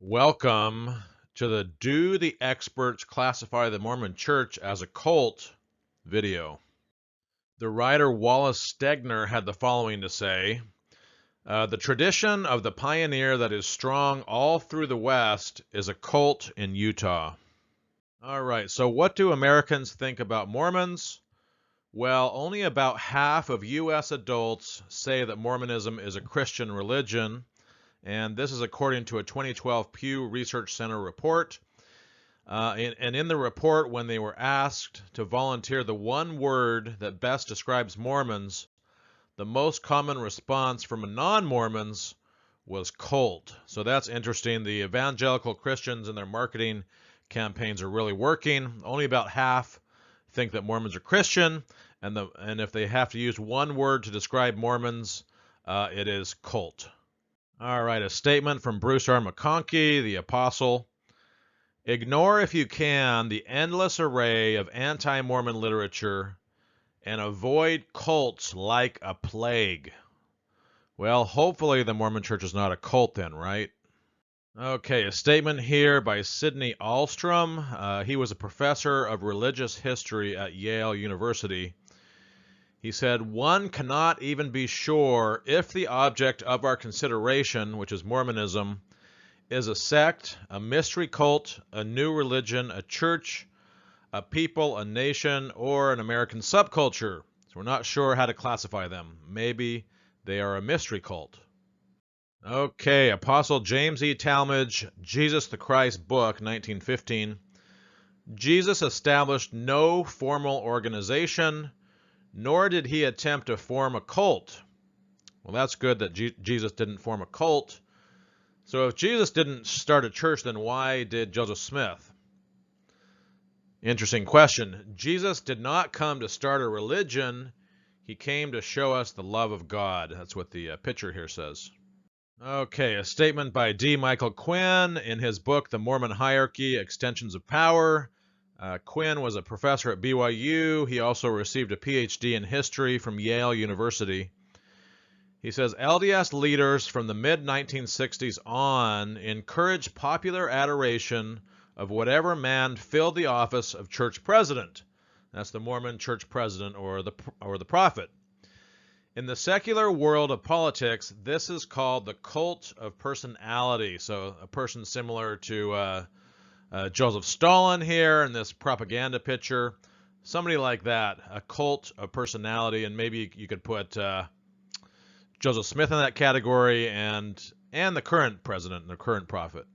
Welcome to the Do the Experts Classify the Mormon Church as a Cult video. The writer Wallace Stegner had the following to say: the tradition of the pioneer that is strong all through the West is a cult in Utah. All right, so what do Americans think about Mormons? Well, only about half of U.S. adults say that Mormonism is a Christian religion. And this is according to a 2012 Pew Research Center report. And in the report, when they were asked to volunteer the one word that best describes Mormons, the most common response from non-Mormons was cult. So that's interesting. The evangelical Christians and their marketing campaigns are really working. Only about half think that Mormons are Christian, and if they have to use one word to describe Mormons, it is cult. All right, a statement from Bruce R. McConkie, the apostle. Ignore, if you can, the endless array of anti-Mormon literature and avoid cults like a plague. Well, hopefully the Mormon Church is not a cult then, right? Okay, a statement here by Sidney Ahlstrom. He was a professor of religious history at Yale University. He said, one cannot even be sure if the object of our consideration, which is Mormonism, is a sect, a mystery cult, a new religion, a church, a people, a nation, or an American subculture. So we're not sure how to classify them. Maybe they are a mystery cult. Okay, Apostle James E. Talmage, Jesus the Christ book, 1915. Jesus established no formal organization, nor did he attempt to form a cult. Well, that's good that Jesus didn't form a cult. So if Jesus didn't start a church, then why did Joseph Smith? Interesting question. Jesus did not come to start a religion. He came to show us the love of God. That's what the picture here says. Okay, a statement by D. Michael Quinn in his book, The Mormon Hierarchy, Extensions of Power. Quinn was a professor at BYU. He also received a PhD in history from Yale University. He says, LDS leaders from the mid-1960s on encouraged popular adoration of whatever man filled the office of church president. That's the Mormon church president or the prophet. In the secular world of politics, this is called the cult of personality. So a person similar to Joseph Stalin here in this propaganda picture, somebody like that, a cult of personality, and maybe you could put Joseph Smith in that category, and the current president and the current prophet.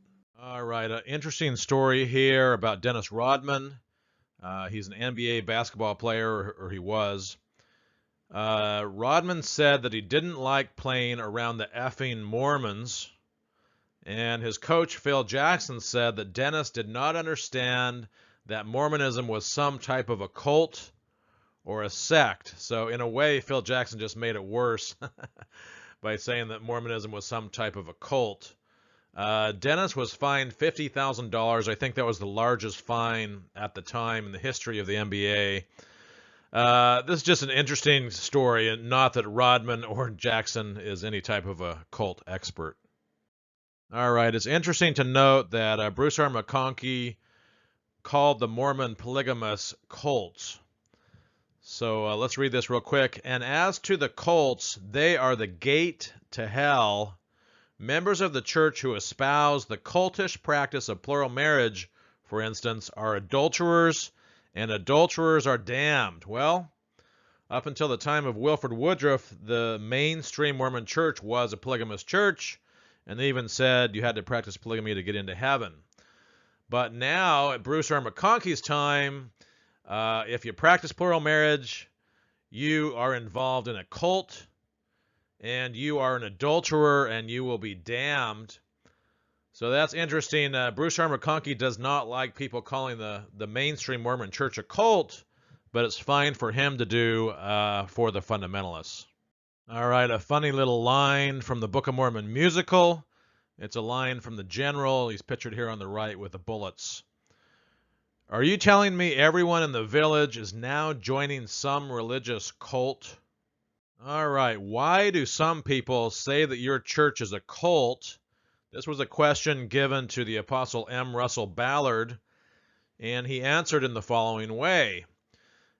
All right, an interesting story here about Dennis Rodman. He's an NBA basketball player, or he was. Rodman said that he didn't like playing around the effing Mormons. And his coach, Phil Jackson, said that Dennis did not understand that Mormonism was some type of a cult or a sect. So in a way, Phil Jackson just made it worse by saying that Mormonism was some type of a cult. Dennis was fined $50,000. I think that was the largest fine at the time in the history of the NBA. This is just an interesting story, and not that Rodman or Jackson is any type of a cult expert. All right, it's interesting to note that Bruce R. McConkie called the Mormon polygamous cults. So let's read this real quick. And as to the cults, they are the gate to hell. Members of the church who espouse the cultish practice of plural marriage, for instance, are adulterers, and adulterers are damned. Well, up until the time of Wilford Woodruff, the mainstream Mormon church was a polygamous church. And they even said you had to practice polygamy to get into heaven. But now, at Bruce R. McConkie's time, if you practice plural marriage, you are involved in a cult, and you are an adulterer, and you will be damned. So that's interesting. Bruce R. McConkie does not like people calling the mainstream Mormon church a cult, but it's fine for him to do for the fundamentalists. All right, a funny little line from the Book of Mormon musical. It's a line from the general. He's pictured here on the right with the bullets. Are you telling me everyone in the village is now joining some religious cult? All right, why do some people say that your church is a cult This was a question given to the Apostle M. Russell Ballard, and he answered in the following way.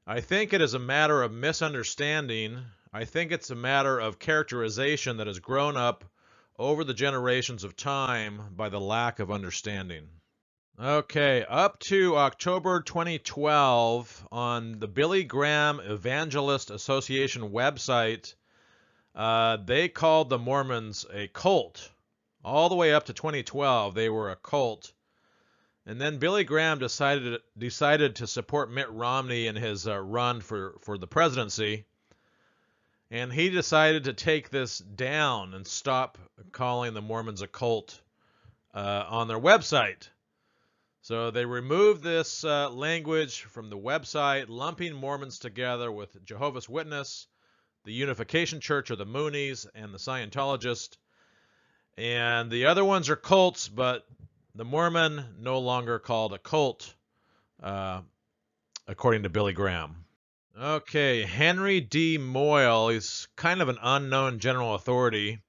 I think it is a matter of misunderstanding. I think it's a matter of characterization that has grown up over the generations of time by the lack of understanding. Okay, up to October 2012, on the Billy Graham Evangelist Association website, they called the Mormons a cult. All the way up to 2012, they were a cult. And then Billy Graham decided to support Mitt Romney in his run for the presidency. And he decided to take this down and stop calling the Mormons a cult on their website. So they removed this language from the website, lumping Mormons together with Jehovah's Witness, the Unification Church or the Moonies, and the Scientologist. And the other ones are cults, but the Mormon no longer called a cult, according to Billy Graham. Okay, Henry D. Moyle is kind of an unknown general authority,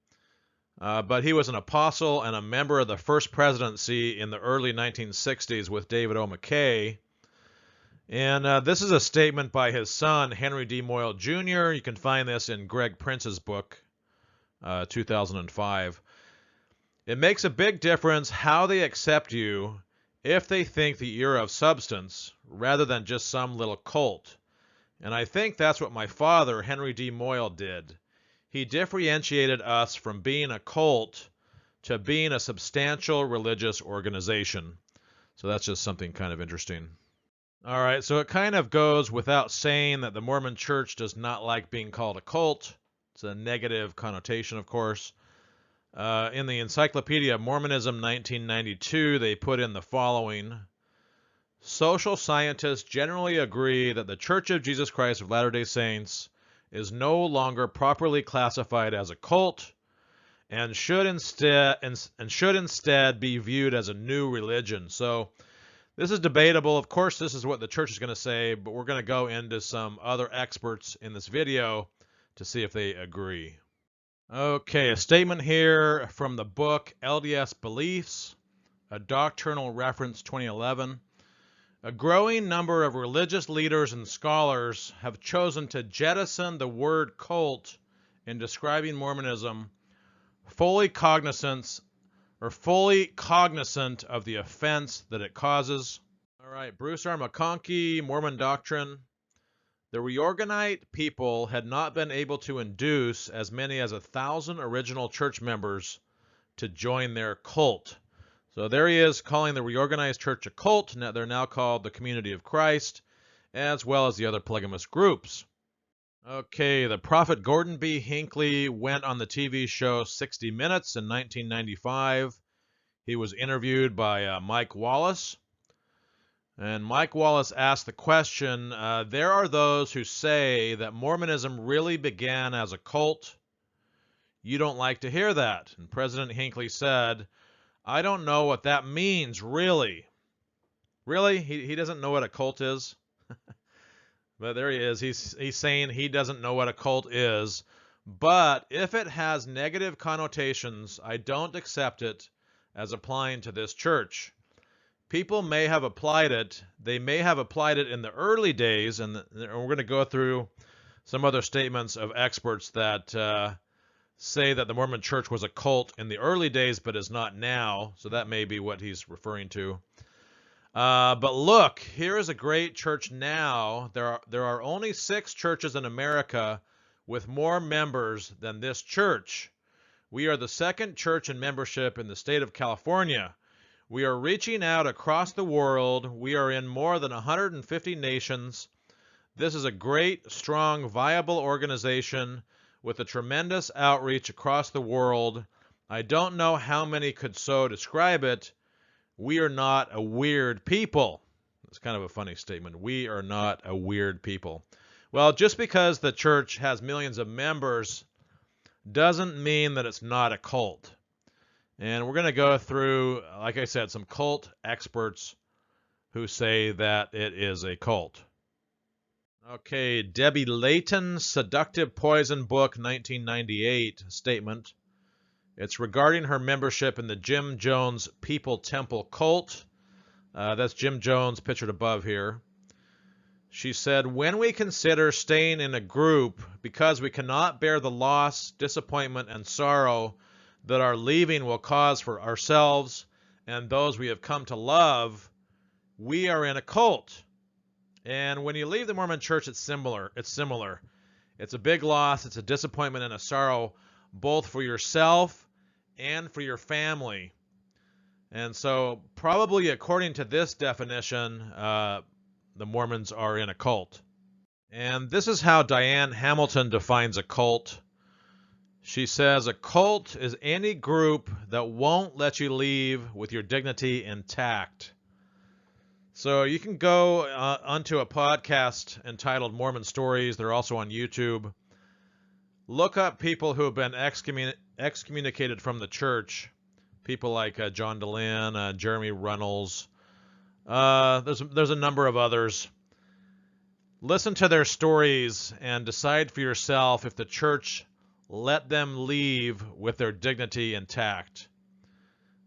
but he was an apostle and a member of the first presidency in the early 1960s with David O. McKay. And this is a statement by his son, Henry D. Moyle Jr. You can find this in Greg Prince's book, 2005. It makes a big difference how they accept you if they think that you're of substance rather than just some little cult. And I think that's what my father, Henry D. Moyle, did. He differentiated us from being a cult to being a substantial religious organization. So that's just something kind of interesting. All right, so it kind of goes without saying that the Mormon Church does not like being called a cult. It's a negative connotation, of course. In the Encyclopedia of Mormonism 1992, they put in the following. Social scientists generally agree that the Church of Jesus Christ of Latter-day Saints is no longer properly classified as a cult and should instead be viewed as a new religion. So this is debatable. Of course, this is what the church is going to say, but we're going to go into some other experts in this video to see if they agree. Okay, a statement here from the book LDS Beliefs, a doctrinal reference 2011. A growing number of religious leaders and scholars have chosen to jettison the word cult in describing Mormonism, fully cognizant of the offense that it causes. All right, Bruce R. McConkie, Mormon Doctrine. The reorganized people had not been able to induce as many as 1,000 original church members to join their cult. So there he is calling the reorganized church a cult. Now they're now called the Community of Christ, as well as the other polygamous groups. Okay, the prophet Gordon B. Hinckley went on the TV show 60 Minutes in 1995. He was interviewed by Mike Wallace. And Mike Wallace asked the question, there are those who say that Mormonism really began as a cult. You don't like to hear that. And President Hinckley said, I don't know what that means, really. Really? He doesn't know what a cult is? But there he is. He's saying he doesn't know what a cult is. But if it has negative connotations, I don't accept it as applying to this church. People may have applied it. They may have applied it in the early days, and we're going to go through some other statements of experts that say that the Mormon Church was a cult in the early days, but is not now. So that may be what he's referring to. But look, here is a great church now. There are only 6 churches in America with more members than this church. We are the second church in membership in the state of California. We are reaching out across the world. We are in more than 150 nations. This is a great, strong, viable organization with a tremendous outreach across the world. I don't know how many could so describe it. We are not a weird people. It's kind of a funny statement. We are not a weird people. Well, just because the church has millions of members doesn't mean that it's not a cult. And we're going to go through, like I said, some cult experts who say that it is a cult. Okay, Debbie Layton's Seductive Poison Book, 1998 statement. It's regarding her membership in the Jim Jones People Temple cult. That's Jim Jones pictured above here. She said, when we consider staying in a group because we cannot bear the loss, disappointment, and sorrow that our leaving will cause for ourselves and those we have come to love, we are in a cult. And when you leave the Mormon church, it's similar. It's a big loss. It's a disappointment and a sorrow, both for yourself and for your family. And so probably according to this definition, the Mormons are in a cult. And this is how Diane Hamilton defines a cult. She says, a cult is any group that won't let you leave with your dignity intact. So you can go onto a podcast entitled Mormon Stories. They're also on YouTube. Look up people who have been excommunicated from the church. People like John DeLynn, Jeremy Runnels. There's a number of others. Listen to their stories and decide for yourself if the church let them leave with their dignity intact.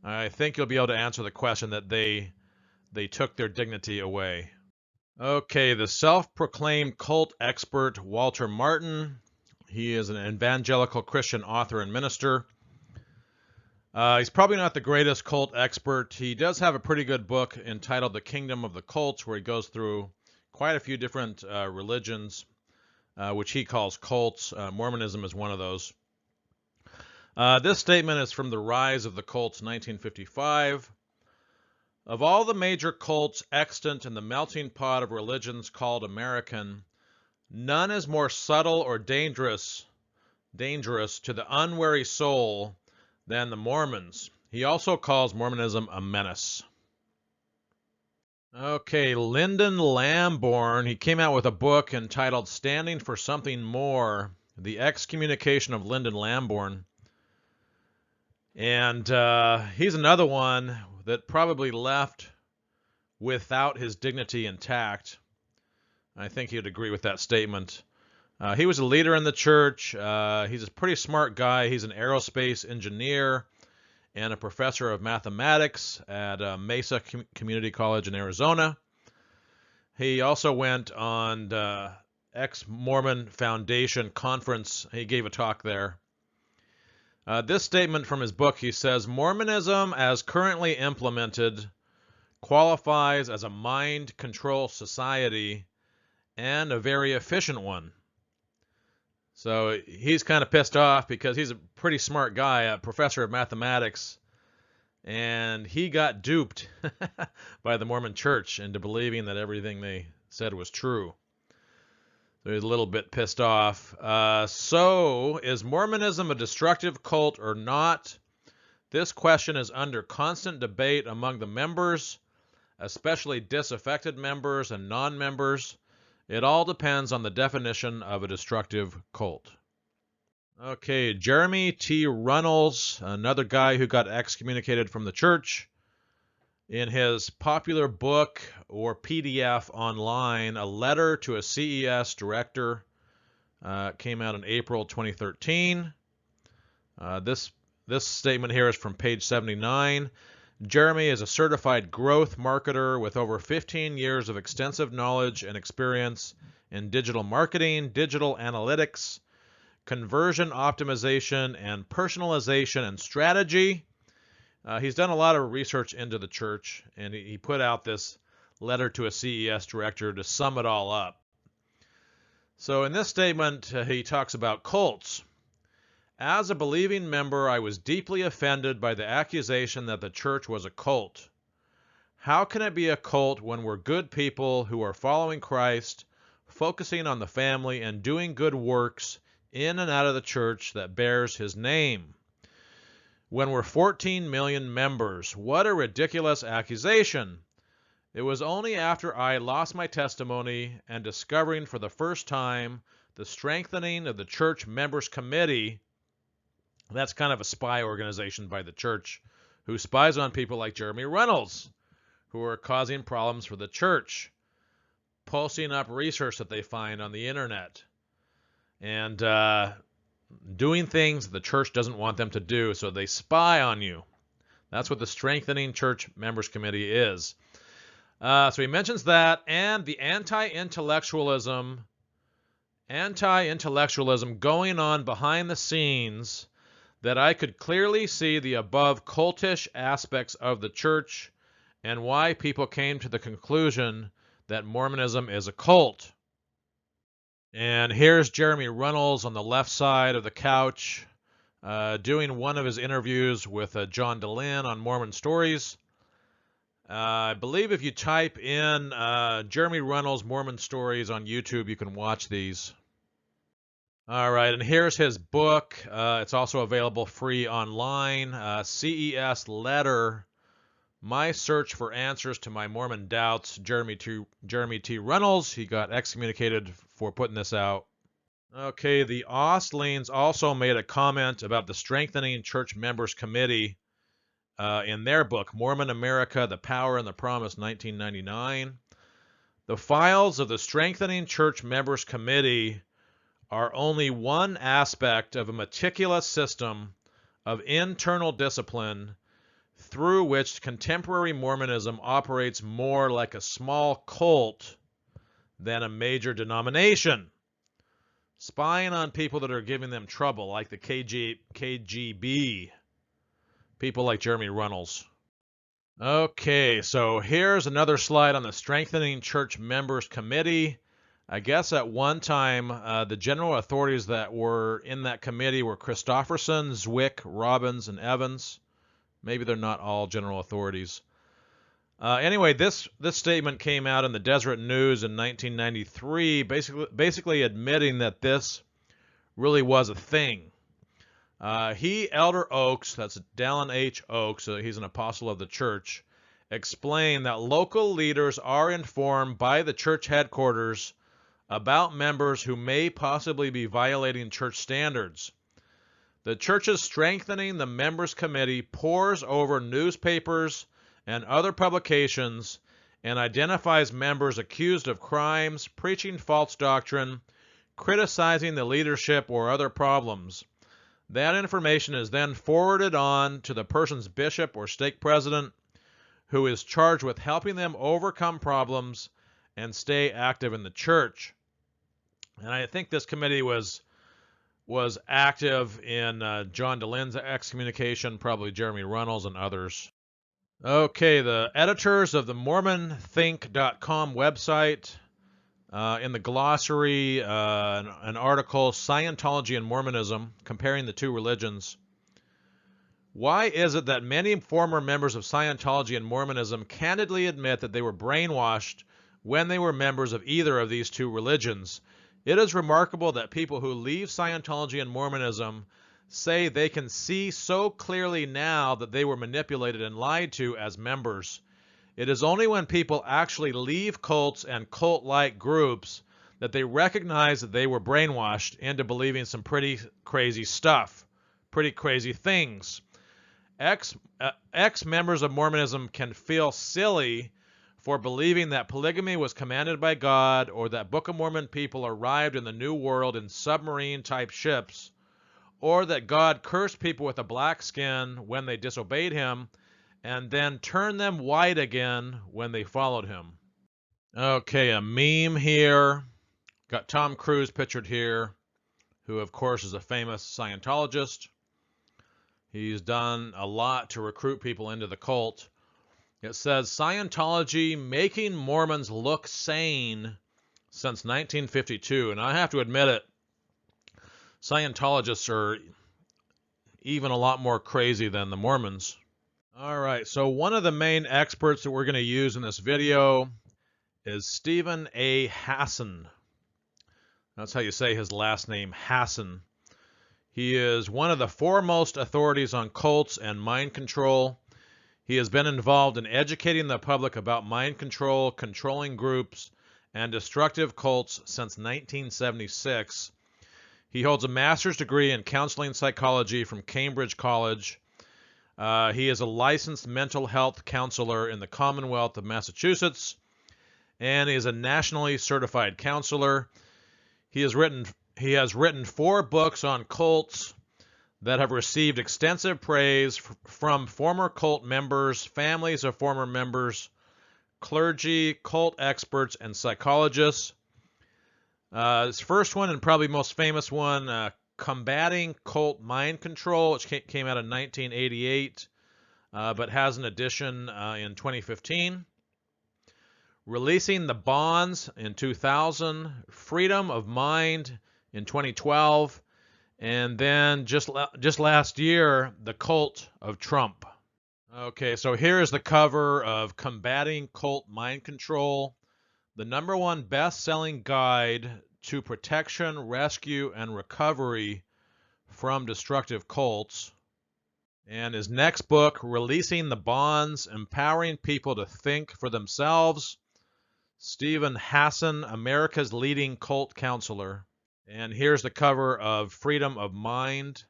I think you'll be able to answer the question that they took their dignity away. Okay, the self-proclaimed cult expert Walter Martin. He is an evangelical Christian author and minister. He's probably not the greatest cult expert. He does have a pretty good book entitled The Kingdom of the Cults, where he goes through quite a few different religions, which he calls cults. Mormonism is one of those. This statement is from The Rise of the Cults, 1955. Of all the major cults extant in the melting pot of religions called American, none is more subtle or dangerous to the unwary soul than the Mormons. He also calls Mormonism a menace. Okay, Lyndon Lamborn, he came out with a book entitled Standing for Something More, The Excommunication of Lyndon Lamborn. And he's another one that probably left without his dignity intact. I think he'd agree with that statement. He was a leader in the church. He's a pretty smart guy. He's an aerospace engineer and a professor of mathematics at Mesa Community College in Arizona. He also went on the Ex-Mormon Foundation conference. He gave a talk there. This statement from his book, he says, Mormonism as currently implemented qualifies as a mind control society and a very efficient one. So he's kind of pissed off because he's a pretty smart guy, a professor of mathematics, and he got duped by the Mormon church into believing that everything they said was true. So he's a little bit pissed off. So is Mormonism a destructive cult or not? This question is under constant debate among the members, especially disaffected members and non-members. It all depends on the definition of a destructive cult. Okay, Jeremy T. Runnels, another guy who got excommunicated from the church. In his popular book or PDF online, A Letter to a CES Director, came out in April 2013. This statement here is from page 79. Jeremy is a certified growth marketer with over 15 years of extensive knowledge and experience in digital marketing, digital analytics, conversion optimization, and personalization and strategy. He's done a lot of research into the church, and he put out this letter to a CES director to sum it all up. So in this statement, he talks about cults. As a believing member, I was deeply offended by the accusation that the church was a cult. How can it be a cult when we're good people who are following Christ, focusing on the family, and doing good works in and out of the church that bears his name? When we're 14 million members, what a ridiculous accusation. It was only after I lost my testimony and discovering for the first time the strengthening of the church members committee. That's kind of a spy organization by the church who spies on people like Jeremy Runnels, who are causing problems for the church, posting up research that they find on the internet. And doing things the church doesn't want them to do, so they spy on you. That's what the Strengthening Church Members Committee is. So he mentions that, and the anti-intellectualism going on behind the scenes, that I could clearly see the above cultish aspects of the church and why people came to the conclusion that Mormonism is a cult. And here's Jeremy Runnels on the left side of the couch doing one of his interviews with John Dehlin on Mormon Stories. I believe if you type in Jeremy Runnels Mormon Stories on YouTube, you can watch these. All right, and here's his book. It's also available free online. CES Letter, My Search for Answers to My Mormon Doubts, Jeremy T. Runnels. He got excommunicated for putting this out. Okay, the Ostlings also made a comment about the Strengthening Church Members Committee in their book, Mormon America, The Power and the Promise, 1999. The files of the Strengthening Church Members Committee are only one aspect of a meticulous system of internal discipline through which contemporary Mormonism operates more like a small cult than a major denomination, spying on people that are giving them trouble, like the KGB, people like Jeremy Runnels. Okay, so here's another slide on the Strengthening Church Members Committee. I guess at one time, the general authorities that were in that committee were Christofferson, Zwick, Robbins, and Evans. Maybe they're not all general authorities. Anyway, this statement came out in the Deseret News in 1993, basically admitting that this really was a thing. Elder Oaks, that's Dallin H. Oaks, he's an apostle of the church, explained that local leaders are informed by the church headquarters about members who may possibly be violating church standards. The church's Strengthening the Members Committee pores over newspapers and other publications and identifies members accused of crimes, preaching false doctrine, criticizing the leadership, or other problems. That information is then forwarded on to the person's bishop or stake president, who is charged with helping them overcome problems and stay active in the church. And I think this committee was active in John Dehlin's excommunication, probably Jeremy Runnels and others. Okay, the editors of the MormonThink.com website, in the glossary, an article, Scientology and Mormonism, comparing the two religions. Why is it that many former members of Scientology and Mormonism candidly admit that they were brainwashed when they were members of either of these two religions? It is remarkable that people who leave Scientology and Mormonism say they can see so clearly now that they were manipulated and lied to as members. It is only when people actually leave cults and cult-like groups that they recognize that they were brainwashed into believing some pretty crazy stuff, pretty crazy things. Ex-members of Mormonism can feel silly for believing that polygamy was commanded by God, or that Book of Mormon people arrived in the New World in submarine-type ships, or that God cursed people with a black skin when they disobeyed him, and then turned them white again when they followed him. Okay, a meme here. Got Tom Cruise pictured here, who of course is a famous Scientologist. He's done a lot to recruit people into the cult. It says, Scientology making Mormons look sane since 1952. And I have to admit it, Scientologists are even a lot more crazy than the Mormons. All right, so one of the main experts that we're going to use in this video is Stephen A. Hassan. That's how you say his last name, Hassan. He is one of the foremost authorities on cults and mind control. He has been involved in educating the public about mind control, controlling groups, and destructive cults since 1976. He holds a master's degree in counseling psychology from Cambridge College. He is a licensed mental health counselor in the Commonwealth of Massachusetts, and he is a nationally certified counselor. He has written He has written 4 books on cults that have received extensive praise from former cult members, families of former members, clergy, cult experts, and psychologists. His first one and probably most famous one, Combating Cult Mind Control, which came out in 1988, but has an edition in 2015. Releasing the Bonds in 2000, Freedom of Mind in 2012, and then just last year, The Cult of Trump. Okay, so here is the cover of Combating Cult Mind Control, the #1 best-selling guide to protection, rescue, and recovery from destructive cults. And his next book, Releasing the Bonds, Empowering People to Think for Themselves, Stephen Hassan, America's leading cult counselor. And here's the cover of Freedom of Mind,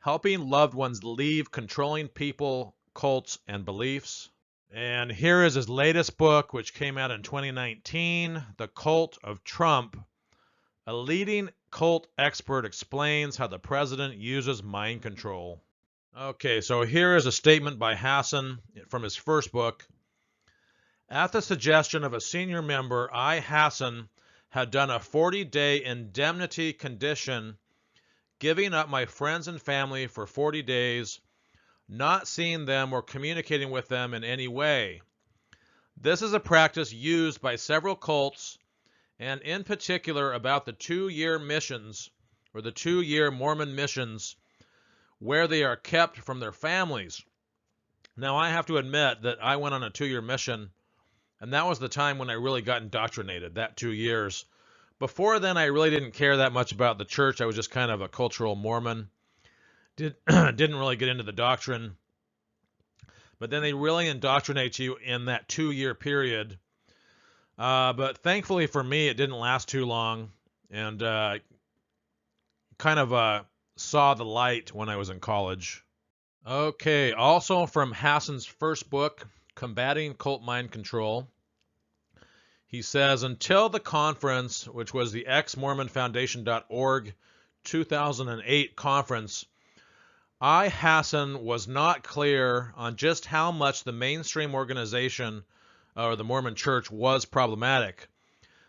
Helping Loved Ones Leave Controlling People, Cults, and Beliefs. And here is his latest book, which came out in 2019, The Cult of Trump. A leading cult expert explains how the president uses mind control. Okay, so here is a statement by Hassan from his first book. At the suggestion of a senior member, I, Hassan, had done a 40-day indemnity condition, giving up my friends and family for 40 days, not seeing them or communicating with them in any way. This is a practice used by several cults, and in particular about the 2-year missions, or the 2-year Mormon missions, where they are kept from their families. Now, I have to admit that I went on a 2-year mission, and that was the time when I really got indoctrinated, that 2 years. Before then, I really didn't care that much about the church. I was just kind of a cultural Mormon. Didn't really get into the doctrine. But then they really indoctrinate you in that 2-year period. But thankfully for me, it didn't last too long, and kind of saw the light when I was in college. Okay, also from Hassan's first book, Combating Cult Mind Control, he says, until the conference, which was the ex-MormonFoundation.org 2008 conference, I, Hassan, was not clear on just how much the mainstream organization or the Mormon Church was problematic.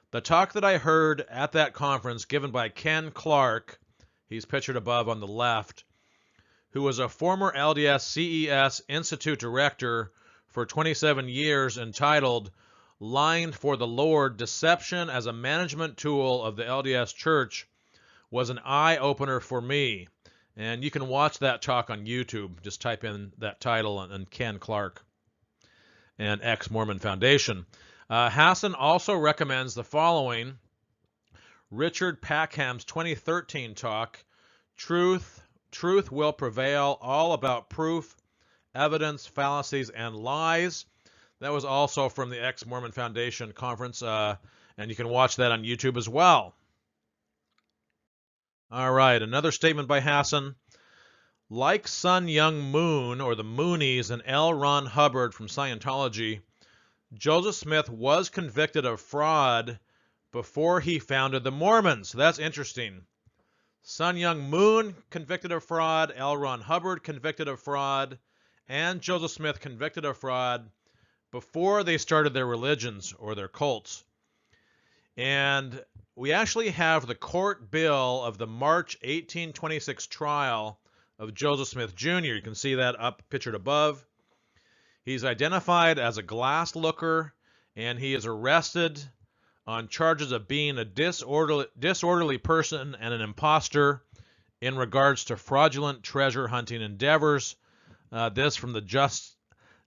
The talk that I heard at that conference given by Ken Clark, he's pictured above on the left, who was a former LDS CES Institute director for 27 years, entitled Lying for the Lord, Deception as a Management Tool of the LDS Church, was an eye-opener for me. And you can watch that talk on YouTube. Just type in that title and Ken Clark and ex-Mormon Foundation. Hassan also recommends the following: Richard Packham's 2013 talk, Truth Will Prevail, all about proof, evidence, fallacies, and lies. That was also from the ex-Mormon Foundation conference, and you can watch that on YouTube as well. All right, another statement by Hassan. Like Sun Young Moon, or the Moonies, and L. Ron Hubbard from Scientology, Joseph Smith was convicted of fraud before he founded the Mormons. That's interesting. Sun Young Moon convicted of fraud, L. Ron Hubbard convicted of fraud, and Joseph Smith convicted of fraud before they started their religions or their cults. And we actually have the court bill of the March 1826 trial of Joseph Smith Jr. You can see that up pictured above. He's identified as a glass looker, and he is arrested on charges of being a disorderly person and an imposter in regards to fraudulent treasure hunting endeavors. This from the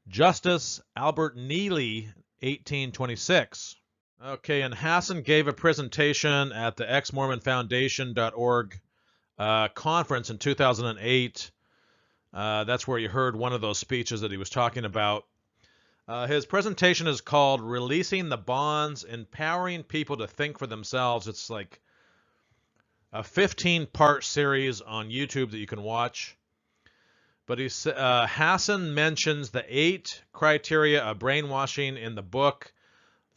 Justice Albert Neely, 1826. Okay, and Hassan gave a presentation at the ex-MormonFoundation.org conference in 2008. That's where you heard one of those speeches that he was talking about. His presentation is called Releasing the Bonds, Empowering People to Think for Themselves. It's like a 15-part series on YouTube that you can watch. But Hassan mentions the 8 criteria of brainwashing in the book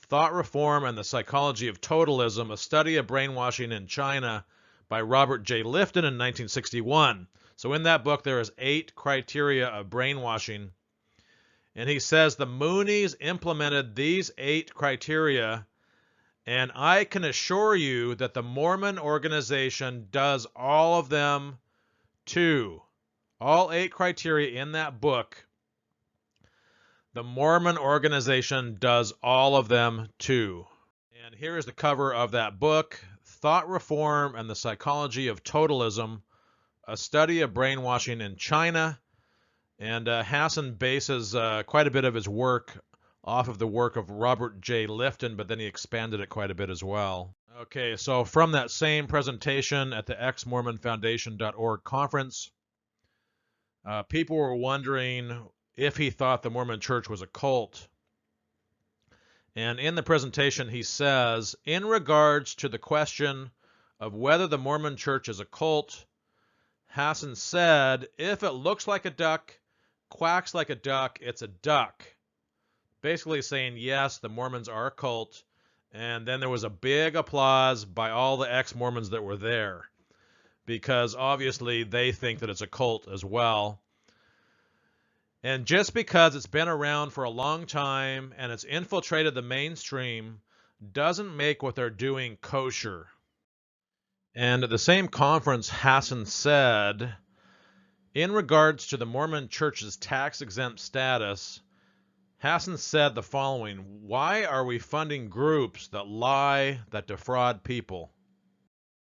Thought Reform and the Psychology of Totalism, a study of brainwashing in China by Robert J. Lifton in 1961. So in that book, there is 8 criteria of brainwashing. And he says the Moonies implemented these 8 criteria, and I can assure you that the Mormon organization does all of them too. All 8 criteria in that book, the Mormon organization does all of them too. And here is the cover of that book, Thought Reform and the Psychology of Totalism, a study of brainwashing in China. And Hassan bases quite a bit of his work off of the work of Robert J. Lifton, but then he expanded it quite a bit as well. Okay, so from that same presentation at the exmormonfoundation.org conference, people were wondering if he thought the Mormon Church was a cult. And in the presentation, he says, in regards to the question of whether the Mormon Church is a cult, Hassan said, if it looks like a duck, quacks like a duck, it's a duck. Basically saying, yes, the Mormons are a cult. And then there was a big applause by all the ex-Mormons that were there, because obviously they think that it's a cult as well. And just because it's been around for a long time and it's infiltrated the mainstream doesn't make what they're doing kosher. And at the same conference, Hassan said, in regards to the Mormon Church's tax-exempt status, Hassan said the following: why are we funding groups that lie, that defraud people?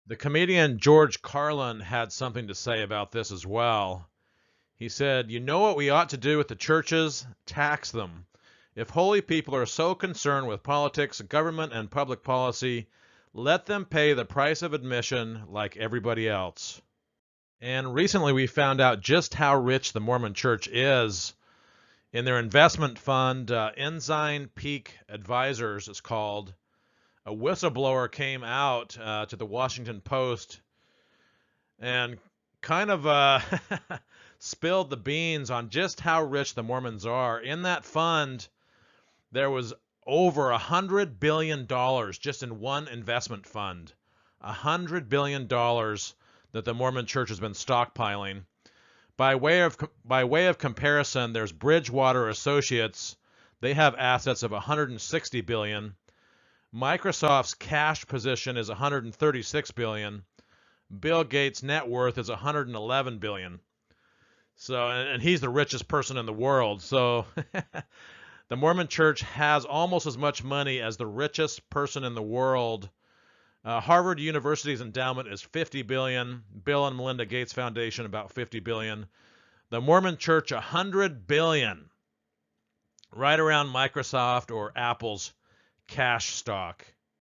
The comedian George Carlin had something to say about this as well. He said, you know what we ought to do with the churches? Tax them. If holy people are so concerned with politics, government, and public policy, let them pay the price of admission like everybody else. And recently we found out just how rich the Mormon Church is. In their investment fund, Ensign Peak Advisors is called, a whistleblower came out to the Washington Post and kind of spilled the beans on just how rich the Mormons are. In that fund, there was over $100 billion just in one investment fund. $100 billion that the Mormon Church has been stockpiling. By way of comparison, there's Bridgewater Associates. They have assets of $160 billion. Microsoft's cash position is $136 billion. Bill Gates' net worth is $111 billion. So, and he's the richest person in the world. So the Mormon Church has almost as much money as the richest person in the world. Harvard University's endowment is $50 billion. Bill and Melinda Gates Foundation, about $50 billion. The Mormon Church, $100 billion. Right around Microsoft or Apple's cash stock.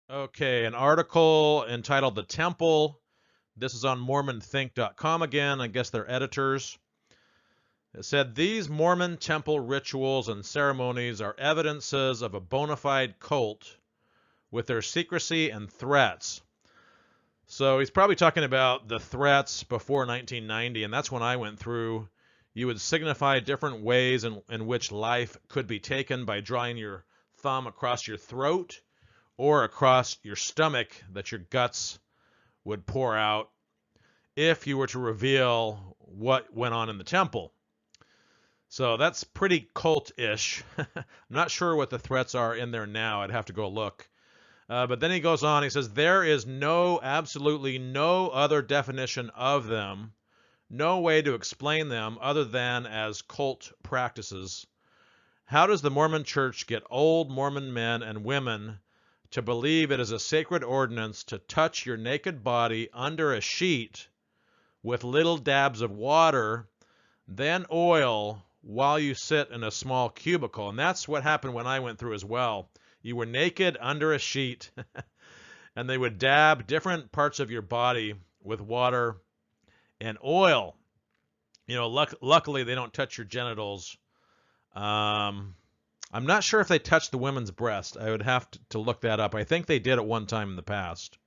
Okay, an article entitled The Temple. This is on MormonThink.com again. I guess they're editors. It said, these Mormon temple rituals and ceremonies are evidences of a bona fide cult with their secrecy and threats. So he's probably talking about the threats before 1990, and that's when I went through. You would signify different ways in which life could be taken by drawing your thumb across your throat or across your stomach, that your guts would pour out if you were to reveal what went on in the temple. So that's pretty cult-ish. I'm not sure what the threats are in there now. I'd have to go look. But then he goes on. He says, there is absolutely no other definition of them, no way to explain them other than as cult practices. How does the Mormon Church get old Mormon men and women to believe it is a sacred ordinance to touch your naked body under a sheet with little dabs of water, then oil, while you sit in a small cubicle? And that's what happened when I went through as well. You were naked under a sheet, and they would dab different parts of your body with water and oil. You know, luckily they don't touch your genitals. I'm not sure if they touched the women's breast. I would have to look that up. I think they did at one time in the past.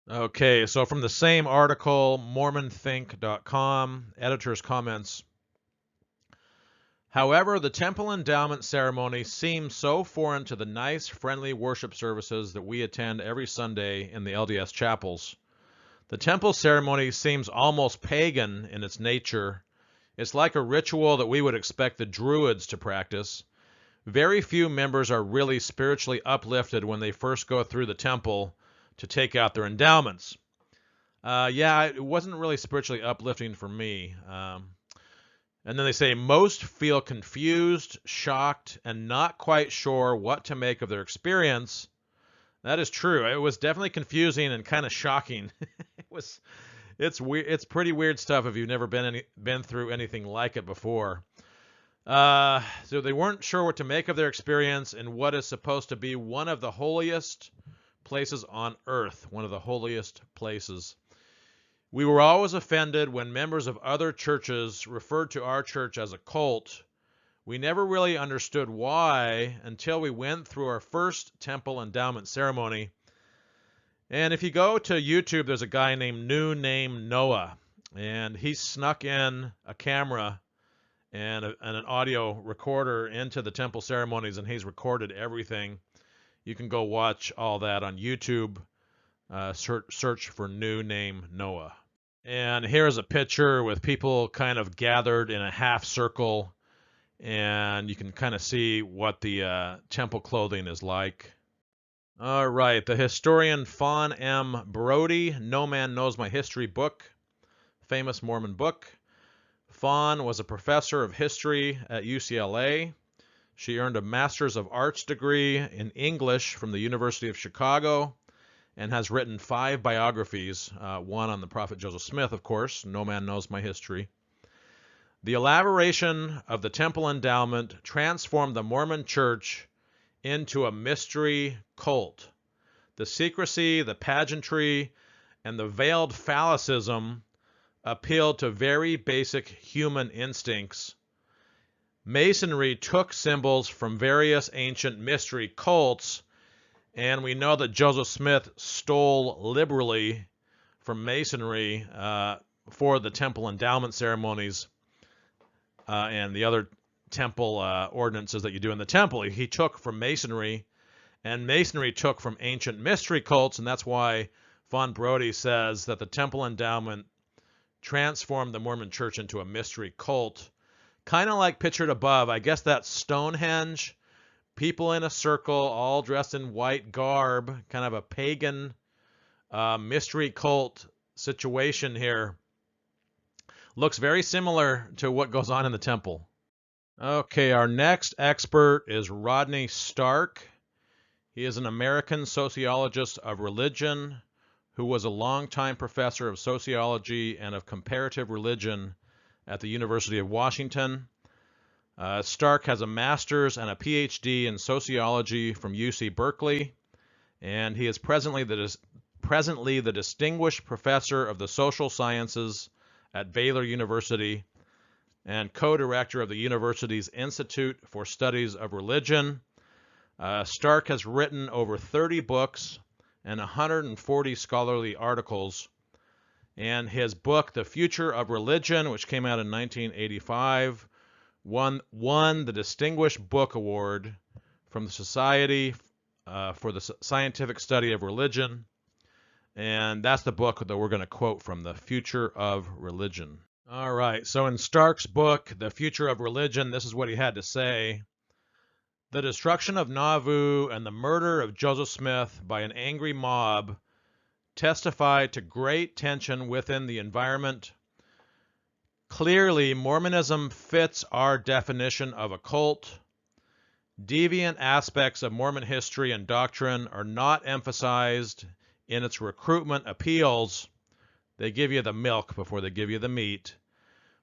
Okay, so from the same article, MormonThink.com, editor's comments. However, the temple endowment ceremony seems so foreign to the nice, friendly worship services that we attend every Sunday in the LDS chapels. The temple ceremony seems almost pagan in its nature. It's like a ritual that we would expect the Druids to practice. Very few members are really spiritually uplifted when they first go through the temple to take out their endowments. Yeah, it wasn't really spiritually uplifting for me. And then they say most feel confused, shocked, and not quite sure what to make of their experience. That is true. It was definitely confusing and kind of shocking. It's weird. It's pretty weird stuff if you've never been through anything like it before. So they weren't sure what to make of their experience in what is supposed to be one of the holiest places on earth, one of the holiest places. We were always offended when members of other churches referred to our church as a cult. We never really understood why until we went through our first temple endowment ceremony. And if you go to YouTube, there's a guy named New Name Noah, and he snuck in a camera and an audio recorder into the temple ceremonies, and he's recorded everything. You can go watch all that on YouTube. Search for New Name Noah. And here's a picture with people kind of gathered in a half circle, and you can kind of see what the temple clothing is like. All right, the historian Fawn M. Brody, No Man Knows My History book, famous Mormon book. Fawn was a professor of history at UCLA. She earned a Master's of Arts degree in English from the University of Chicago and has written 5 biographies, one on the prophet Joseph Smith, of course, No Man Knows My History. The elaboration of the temple endowment transformed the Mormon Church into a mystery cult. The secrecy, the pageantry, and the veiled phallicism appealed to very basic human instincts. Masonry took symbols from various ancient mystery cults, and we know that Joseph Smith stole liberally from Masonry for the temple endowment ceremonies and the other temple ordinances that you do in the temple. He took from Masonry, and Masonry took from ancient mystery cults, and that's why Fawn Brody says that the temple endowment transformed the Mormon Church into a mystery cult. Kind of like pictured above, I guess that's Stonehenge. People in a circle, all dressed in white garb, kind of a pagan mystery cult situation here. Looks very similar to what goes on in the temple. Okay, our next expert is Rodney Stark. He is an American sociologist of religion who was a longtime professor of sociology and of comparative religion at the University of Washington. Stark has a master's and a PhD in sociology from UC Berkeley, and he is presently the distinguished professor of the social sciences at Baylor University and co-director of the university's Institute for Studies of Religion. Stark has written over 30 books and 140 scholarly articles, and his book, The Future of Religion, which came out in 1985, won the Distinguished Book Award from the Society for the Scientific Study of Religion, and that's the book that we're going to quote from, The Future of Religion. All right, so in Stark's book, The Future of Religion, this is what he had to say. The destruction of Nauvoo and the murder of Joseph Smith by an angry mob testify to great tension within the environment. Clearly, Mormonism fits our definition of a cult. Deviant aspects of Mormon history and doctrine are not emphasized in its recruitment appeals. They give you the milk before they give you the meat,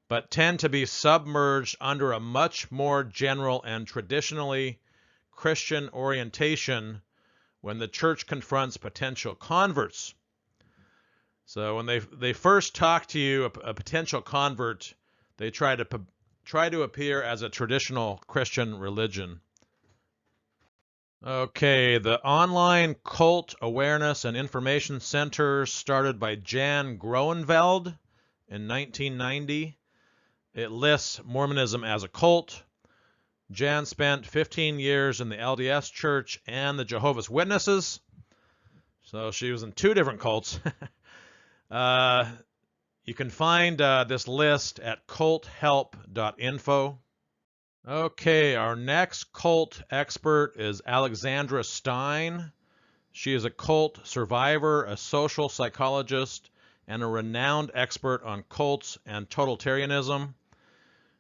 but tend to be submerged under a much more general and traditionally Christian orientation when the church confronts potential converts. So when they first talk to you, a potential convert, they try to appear as a traditional Christian religion. Okay, the Online Cult Awareness and Information Center, started by Jan Groenveld in 1990. It lists Mormonism as a cult. Jan spent 15 years in the LDS Church and the Jehovah's Witnesses, so she was in 2 different cults. Uh, you can find this list at culthelp.info. Okay, our next cult expert is Alexandra Stein. She is a cult survivor, a social psychologist, and a renowned expert on cults and totalitarianism.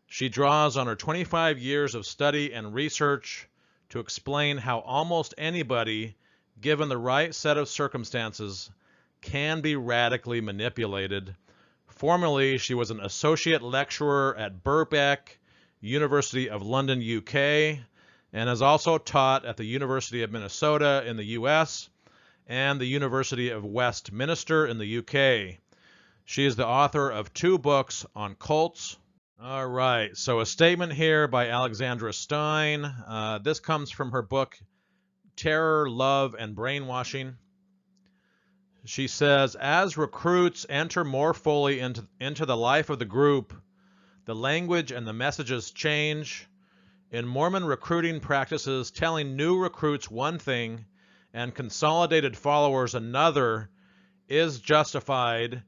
She draws on her 25 years of study and research to explain how almost anybody, given the right set of circumstances, can be radically manipulated. Formerly, she was an associate lecturer at Birkbeck, University of London, UK, and has also taught at the University of Minnesota in the US and the University of Westminster in the UK. She is the author of 2 books on cults. All right, so a statement here by Alexandra Stein. This comes from her book, Terror, Love, and Brainwashing. She says, as recruits enter more fully into the life of the group, the language and the messages change. In Mormon recruiting practices, telling new recruits one thing and consolidated followers another is justified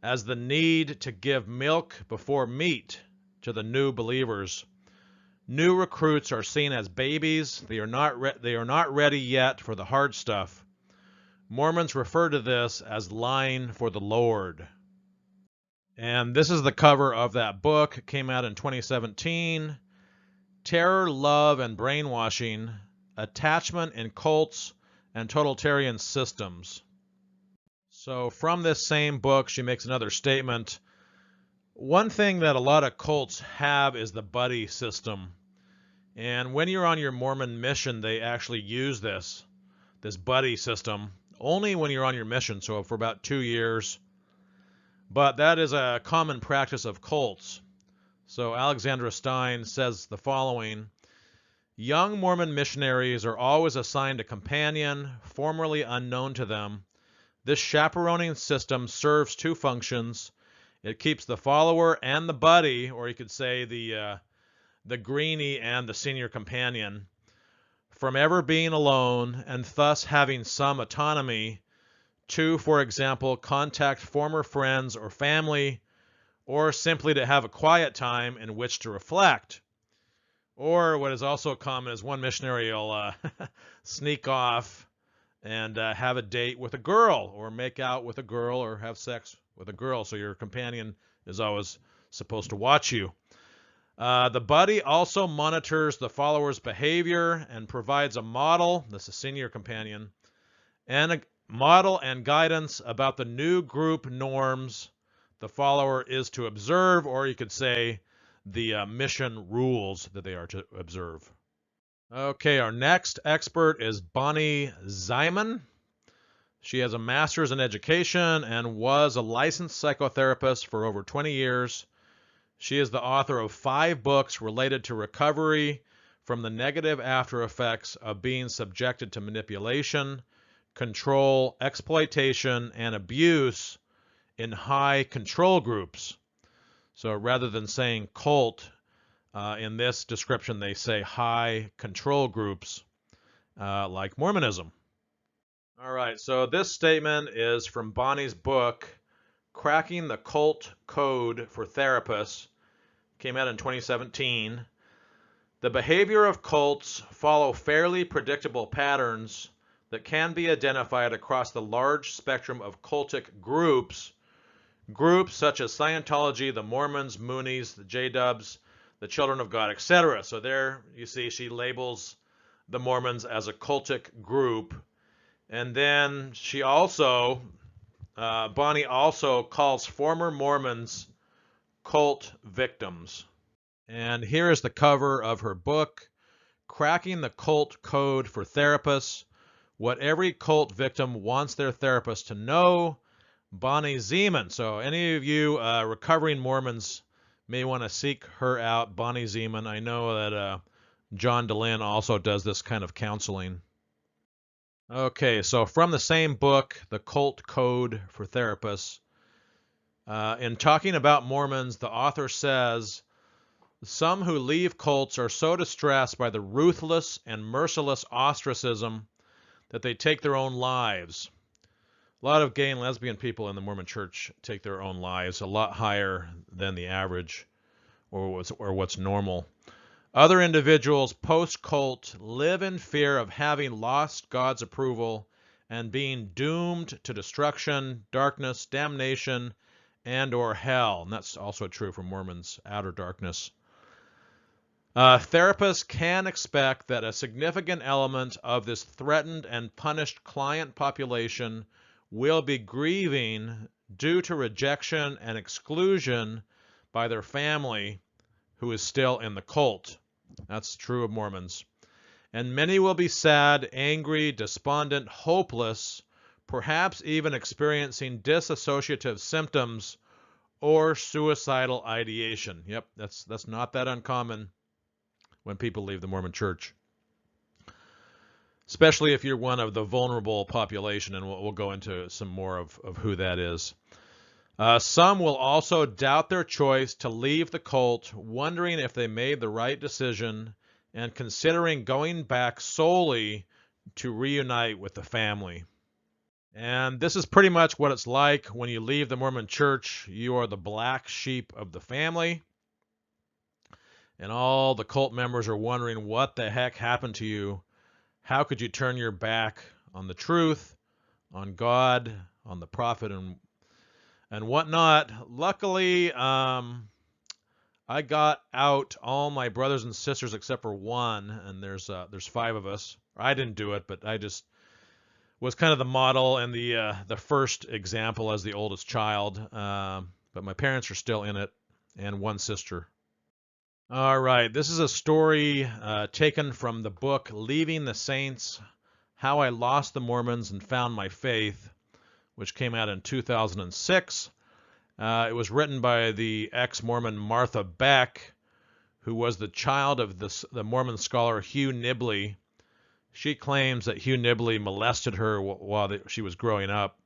as the need to give milk before meat to the new believers. New recruits are seen as babies. They are not ready yet for the hard stuff. Mormons refer to this as lying for the Lord. And this is the cover of that book. It came out in 2017. Terror, Love, and Brainwashing, Attachment in Cults and Totalitarian Systems. So from this same book, she makes another statement. One thing that a lot of cults have is the buddy system. And when you're on your Mormon mission, they actually use this buddy system, only when you're on your mission, so for about 2 years. But that is a common practice of cults. So Alexandra Stein says the following. Young Mormon missionaries are always assigned a companion, formerly unknown to them. This chaperoning system serves 2 functions. It keeps the follower and the buddy, or you could say the greenie and the senior companion, from ever being alone and thus having some autonomy to, for example, contact former friends or family, or simply to have a quiet time in which to reflect. Or what is also common is one missionary will sneak off and have a date with a girl, or make out with a girl, or have sex with a girl, so your companion is always supposed to watch you. The buddy also monitors the follower's behavior and provides a model, this is a senior companion, and a model and guidance about the new group norms the follower is to observe, or you could say the mission rules that they are to observe. Okay, our next expert is Bonnie Ziman. She has a master's in education and was a licensed psychotherapist for over 20 years. She is the author of 5 books related to recovery from the negative after effects of being subjected to manipulation, control, exploitation, and abuse in high control groups. So rather than saying cult, in this description they say high control groups, like Mormonism. All right, so this statement is from Bonnie's book, Cracking the Cult Code for Therapists. Came out in 2017. The behavior of cults follow fairly predictable patterns that can be identified across the large spectrum of cultic groups such as Scientology, the Mormons, Moonies, the J-Dubs, the Children of God, etc. So there you see she labels the Mormons as a cultic group. And then she also, Bonnie also calls former Mormons cult victims. And here is the cover of her book, Cracking the Cult Code for Therapists, What Every Cult Victim Wants Their Therapist to Know, Bonnie Ziman. So any of you recovering Mormons may want to seek her out, Bonnie Ziman. I know that John DeLynn also does this kind of counseling. Okay, so from the same book, The Cult Code for Therapists, in talking about Mormons, the author says, some who leave cults are so distressed by the ruthless and merciless ostracism that they take their own lives. A lot of gay and lesbian people in the Mormon Church take their own lives, a lot higher than the average or what's normal. Other individuals post-cult live in fear of having lost God's approval and being doomed to destruction, darkness, damnation, and or hell. And that's also true for Mormons, outer darkness. Therapists can expect that a significant element of this threatened and punished client population will be grieving due to rejection and exclusion by their family who is still in the cult. That's true of Mormons. And many will be sad, angry, despondent, hopeless, perhaps even experiencing dissociative symptoms or suicidal ideation. Yep, that's not that uncommon when people leave the Mormon Church, especially if you're one of the vulnerable population, and we'll go into some more of who that is. Some will also doubt their choice to leave the cult, wondering if they made the right decision and considering going back solely to reunite with the family. And this is pretty much what it's like when you leave the Mormon Church. You are the black sheep of the family, and all the cult members are wondering what the heck happened to you. How could you turn your back on the truth, on God, on the prophet, and whatnot? Luckily, I got out all my brothers and sisters except for one, and there's 5 of us. I didn't do it, but I just was kind of the model and the first example as the oldest child. But my parents are still in it, and one sister. All right, this is a story taken from the book Leaving the Saints: How I Lost the Mormons and Found My Faith, which came out in 2006. It was written by the ex-Mormon Martha Beck, who was the child of the Mormon scholar Hugh Nibley. She claims that Hugh Nibley molested her while she was growing up.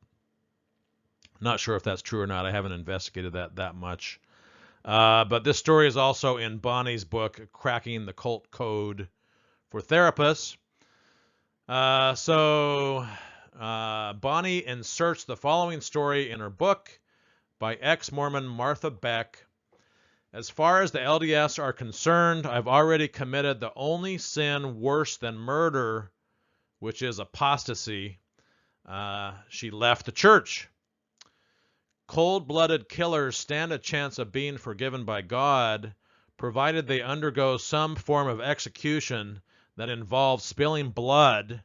Not sure if that's true or not. I haven't investigated that much. But this story is also in Bonnie's book, Cracking the Cult Code for Therapists. So Bonnie inserts the following story in her book by ex-Mormon Martha Beck. As far as the LDS are concerned, I've already committed the only sin worse than murder, which is apostasy. She left the church. Cold-blooded killers stand a chance of being forgiven by God, provided they undergo some form of execution that involves spilling blood.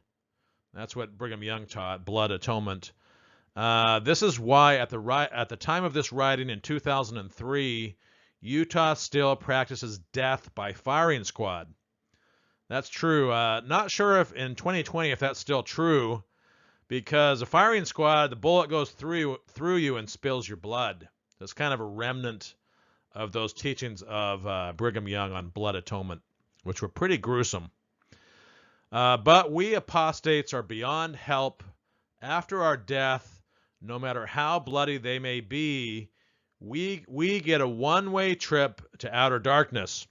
That's what Brigham Young taught, blood atonement. This is why at the time of this writing in 2003, Utah still practices death by firing squad. That's true. Not sure if in 2020 if that's still true, because a firing squad, the bullet goes through you and spills your blood. That's kind of a remnant of those teachings of Brigham Young on blood atonement, which were pretty gruesome. But we apostates are beyond help. After our death, no matter how bloody they may be, we get a one-way trip to outer darkness.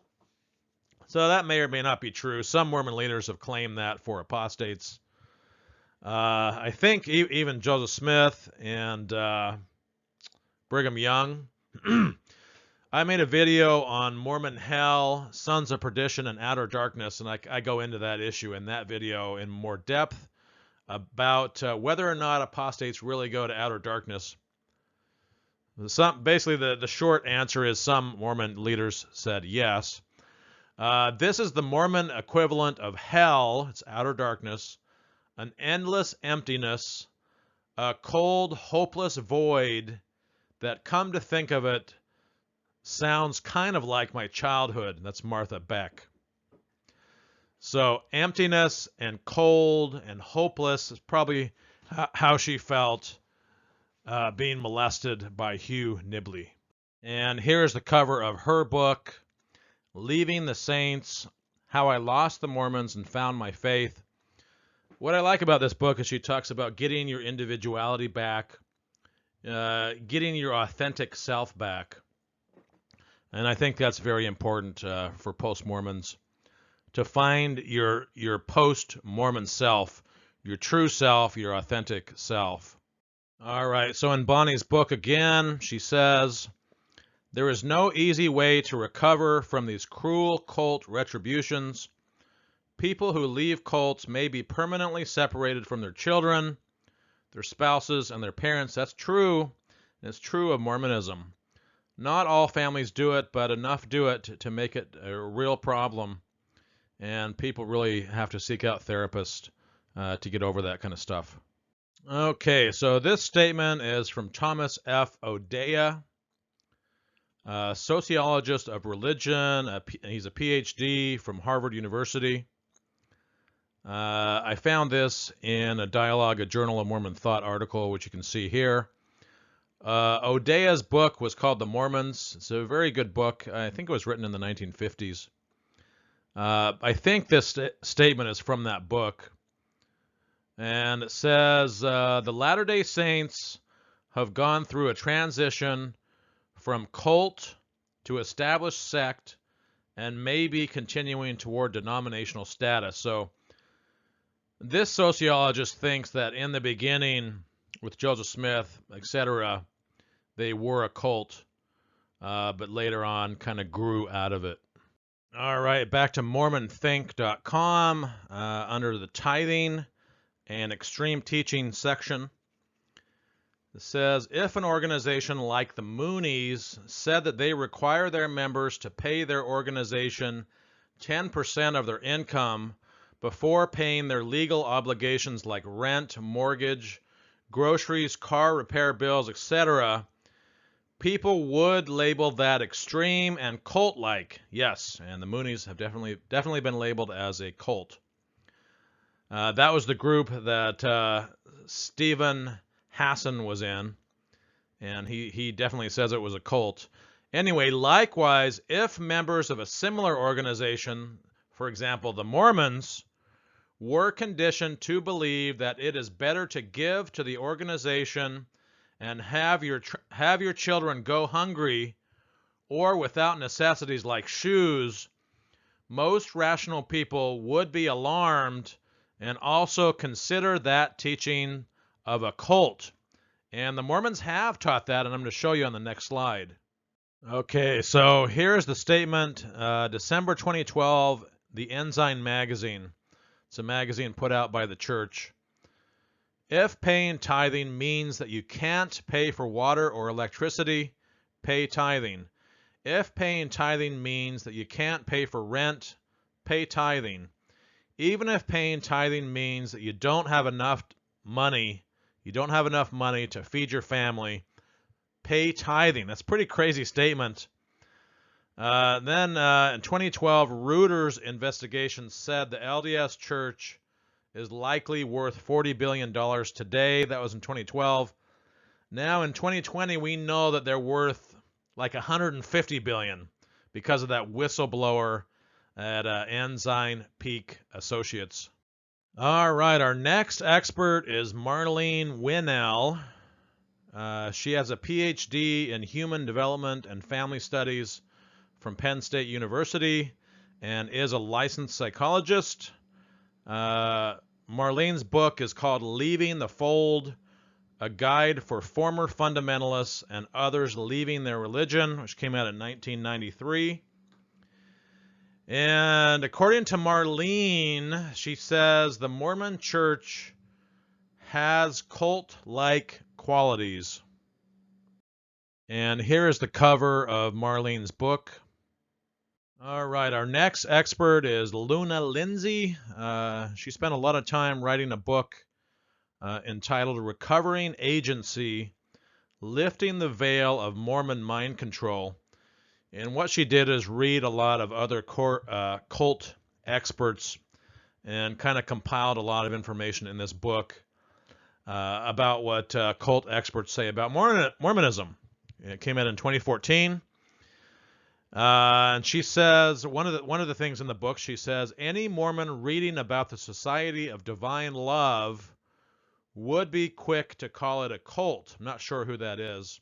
So that may or may not be true. Some Mormon leaders have claimed that for apostates. I think even Joseph Smith and Brigham Young. I made a video on Mormon hell, sons of perdition, and outer darkness, and I go into that issue in that video in more depth about whether or not apostates really go to outer darkness. Basically, the short answer is some Mormon leaders said yes. This is the Mormon equivalent of hell. It's outer darkness. An endless emptiness, a cold, hopeless void that, come to think of it, sounds kind of like my childhood. That's Martha Beck. So emptiness and cold and hopeless is probably how she felt being molested by Hugh Nibley. And here's the cover of her book, Leaving the Saints: How I Lost the Mormons and Found My Faith. What I like about this book is she talks about getting your individuality back, getting your authentic self back. And I think that's very important for post-Mormons, to find your post-Mormon self, your true self, your authentic self. All right, so in Bonnie's book again, she says, there is no easy way to recover from these cruel cult retributions. People who leave cults may be permanently separated from their children, their spouses, and their parents. That's true, and it's true of Mormonism. Not all families do it, but enough do it to make it a real problem, and people really have to seek out therapists to get over that kind of stuff. Okay, so this statement is from Thomas F. O'Dea, sociologist of religion. He's a PhD from Harvard University. I found this in a Dialogue, a Journal of Mormon Thought article, which you can see here. O'Dea's book was called The Mormons. It's a very good book. I think it was written in the 1950s. I think this statement is from that book. And it says, the Latter-day Saints have gone through a transition from cult to established sect and may be continuing toward denominational status. So this sociologist thinks that in the beginning, with Joseph Smith, etc., they were a cult, but later on kind of grew out of it. All right, back to MormonThink.com under the tithing and extreme teaching section. It says, if an organization like the Moonies said that they require their members to pay their organization 10% of their income before paying their legal obligations like rent, mortgage, groceries, car repair bills, etc., people would label that extreme and cult-like. Yes, and the Moonies have definitely been labeled as a cult. That was the group that Stephen Hassan was in, and he definitely says it was a cult. Anyway, likewise, if members of a similar organization, for example, the Mormons, were conditioned to believe that it is better to give to the organization and have your children go hungry or without necessities like shoes, most rational people would be alarmed and also consider that teaching of a cult. And the Mormons have taught that, and I'm going to show you on the next slide. Okay, so here's the statement, December 2012, the Ensign magazine. It's a magazine put out by the church. If paying tithing means that you can't pay for water or electricity, pay tithing. If paying tithing means that you can't pay for rent, pay tithing. Even if paying tithing means that you don't have enough money to feed your family, pay tithing. That's a pretty crazy statement. Then in 2012, Reuters investigation said the LDS Church is likely worth $40 billion today. That was in 2012. Now in 2020, we know that they're worth like $150 billion because of that whistleblower at Ensign Peak Associates. All right, our next expert is Marlene Winnell. She has a PhD in Human Development and Family Studies from Penn State University and is a licensed psychologist. Marlene's book is called Leaving the Fold, A Guide for Former Fundamentalists and Others Leaving Their Religion, which came out in 1993. And according to Marlene, she says the Mormon Church has cult-like qualities. And here is the cover of Marlene's book. All right, our next expert is Luna Lindsay. She spent a lot of time writing a book entitled Recovering Agency, Lifting the Veil of Mormon Mind Control. And what she did is read a lot of other cult experts and kind of compiled a lot of information in this book about what cult experts say about Mormonism. It came out in 2014. And she says, one of the things in the book, she says, any Mormon reading about the Society of Divine Love would be quick to call it a cult. I'm not sure who that is.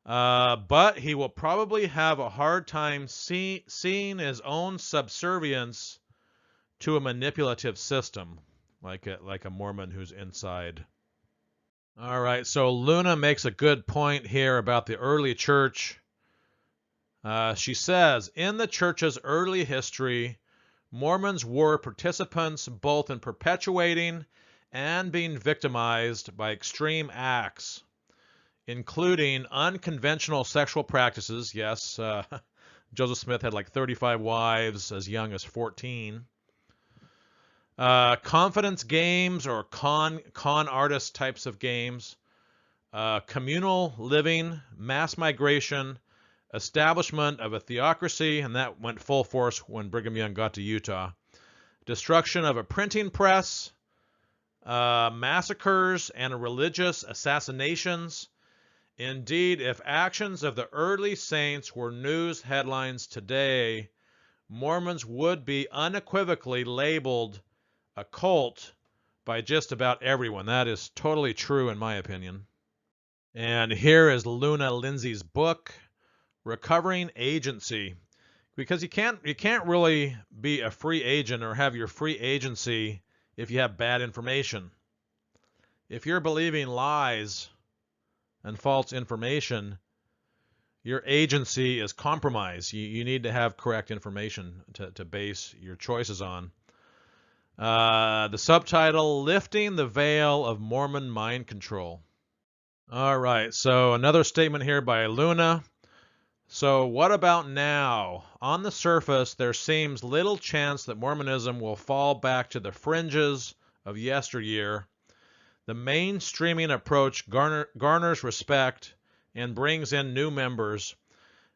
But he will probably have a hard time seeing his own subservience to a manipulative system, like a Mormon who's inside. All right, so Luna makes a good point here about the early church. She says, in the church's early history, Mormons were participants both in perpetuating and being victimized by extreme acts, including unconventional sexual practices. Yes, Joseph Smith had like 35 wives as young as 14. Confidence games or con artist types of games, communal living, mass migration, establishment of a theocracy, and that went full force when Brigham Young got to Utah, destruction of a printing press, massacres and religious assassinations. Indeed, if actions of the early saints were news headlines today, Mormons would be unequivocally labeled a cult by just about everyone. That is totally true in my opinion. And here is Luna Lindsay's book, Recovering Agency, because you can't really be a free agent or have your free agency if you have bad information. If you're believing lies and false information, your agency is compromised. You need to have correct information to base your choices on. The subtitle, Lifting the Veil of Mormon Mind Control. All right, so another statement here by Luna. So what about now? On the surface, there seems little chance that Mormonism will fall back to the fringes of yesteryear. The mainstreaming approach garners respect and brings in new members.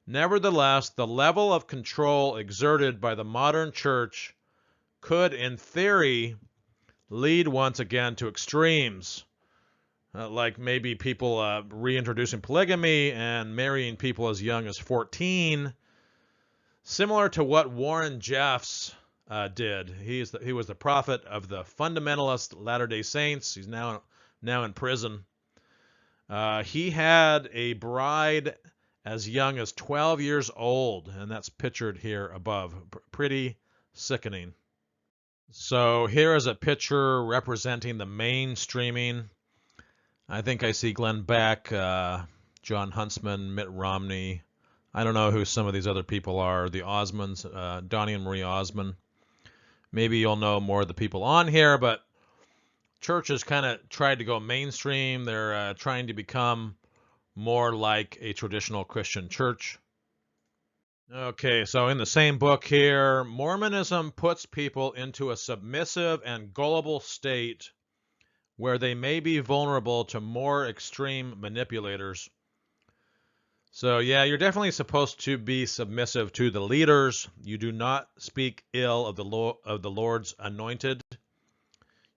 Nevertheless, the level of control exerted by the modern church could, in theory, lead once again to extremes, like maybe people reintroducing polygamy and marrying people as young as 14, similar to what Warren Jeffs did. He was the prophet of the fundamentalist Latter-day Saints. He's now in prison. He had a bride as young as 12 years old, and that's pictured here above. Pretty sickening. So here is a picture representing the mainstreaming. I think I see Glenn Beck, John Huntsman, Mitt Romney. I don't know who some of these other people are. The Osmonds, Donnie and Marie Osmond. Maybe you'll know more of the people on here, but churches kind of tried to go mainstream. They're trying to become more like a traditional Christian church. Okay, so in the same book here, Mormonism puts people into a submissive and gullible state where they may be vulnerable to more extreme manipulators. So yeah, you're definitely supposed to be submissive to the leaders. You do not speak ill of the Lord's anointed.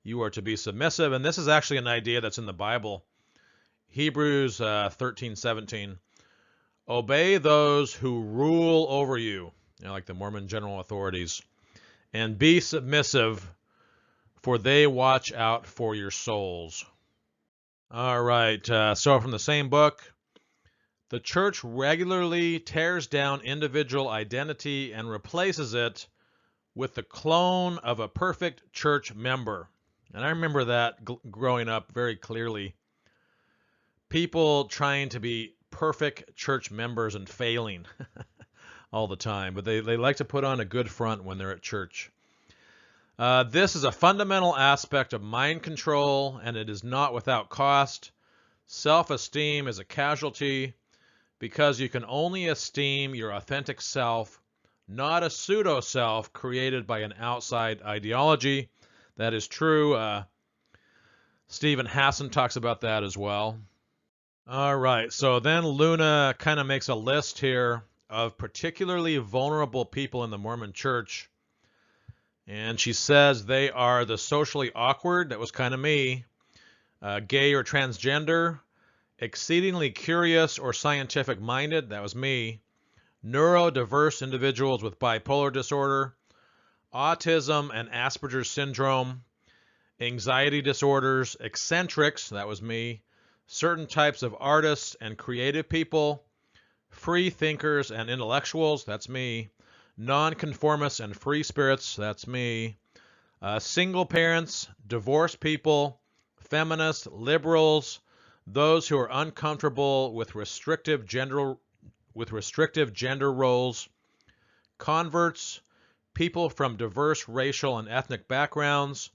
You are to be submissive, and this is actually an idea that's in the Bible. Hebrews 13:17. Obey those who rule over you, like the Mormon general authorities, and be submissive, for they watch out for your souls. All right, so from the same book, the church regularly tears down individual identity and replaces it with the clone of a perfect church member. And I remember that growing up very clearly. People trying to be perfect church members and failing all the time, but they like to put on a good front when they're at church. This is a fundamental aspect of mind control, and it is not without cost. Self-esteem is a casualty because you can only esteem your authentic self, not a pseudo-self created by an outside ideology. That is true. Stephen Hassan talks about that as well. All right, so then Luna kind of makes a list here of particularly vulnerable people in the Mormon church. And she says they are the socially awkward, that was kind of me, gay or transgender, exceedingly curious or scientific minded, that was me, neurodiverse individuals with bipolar disorder, autism and Asperger's syndrome, anxiety disorders, eccentrics, that was me, certain types of artists and creative people, free thinkers and intellectuals, that's me, nonconformists and free spirits, that's me, single parents, divorced people, feminists, liberals, those who are uncomfortable with restrictive gender roles, converts, people from diverse racial and ethnic backgrounds,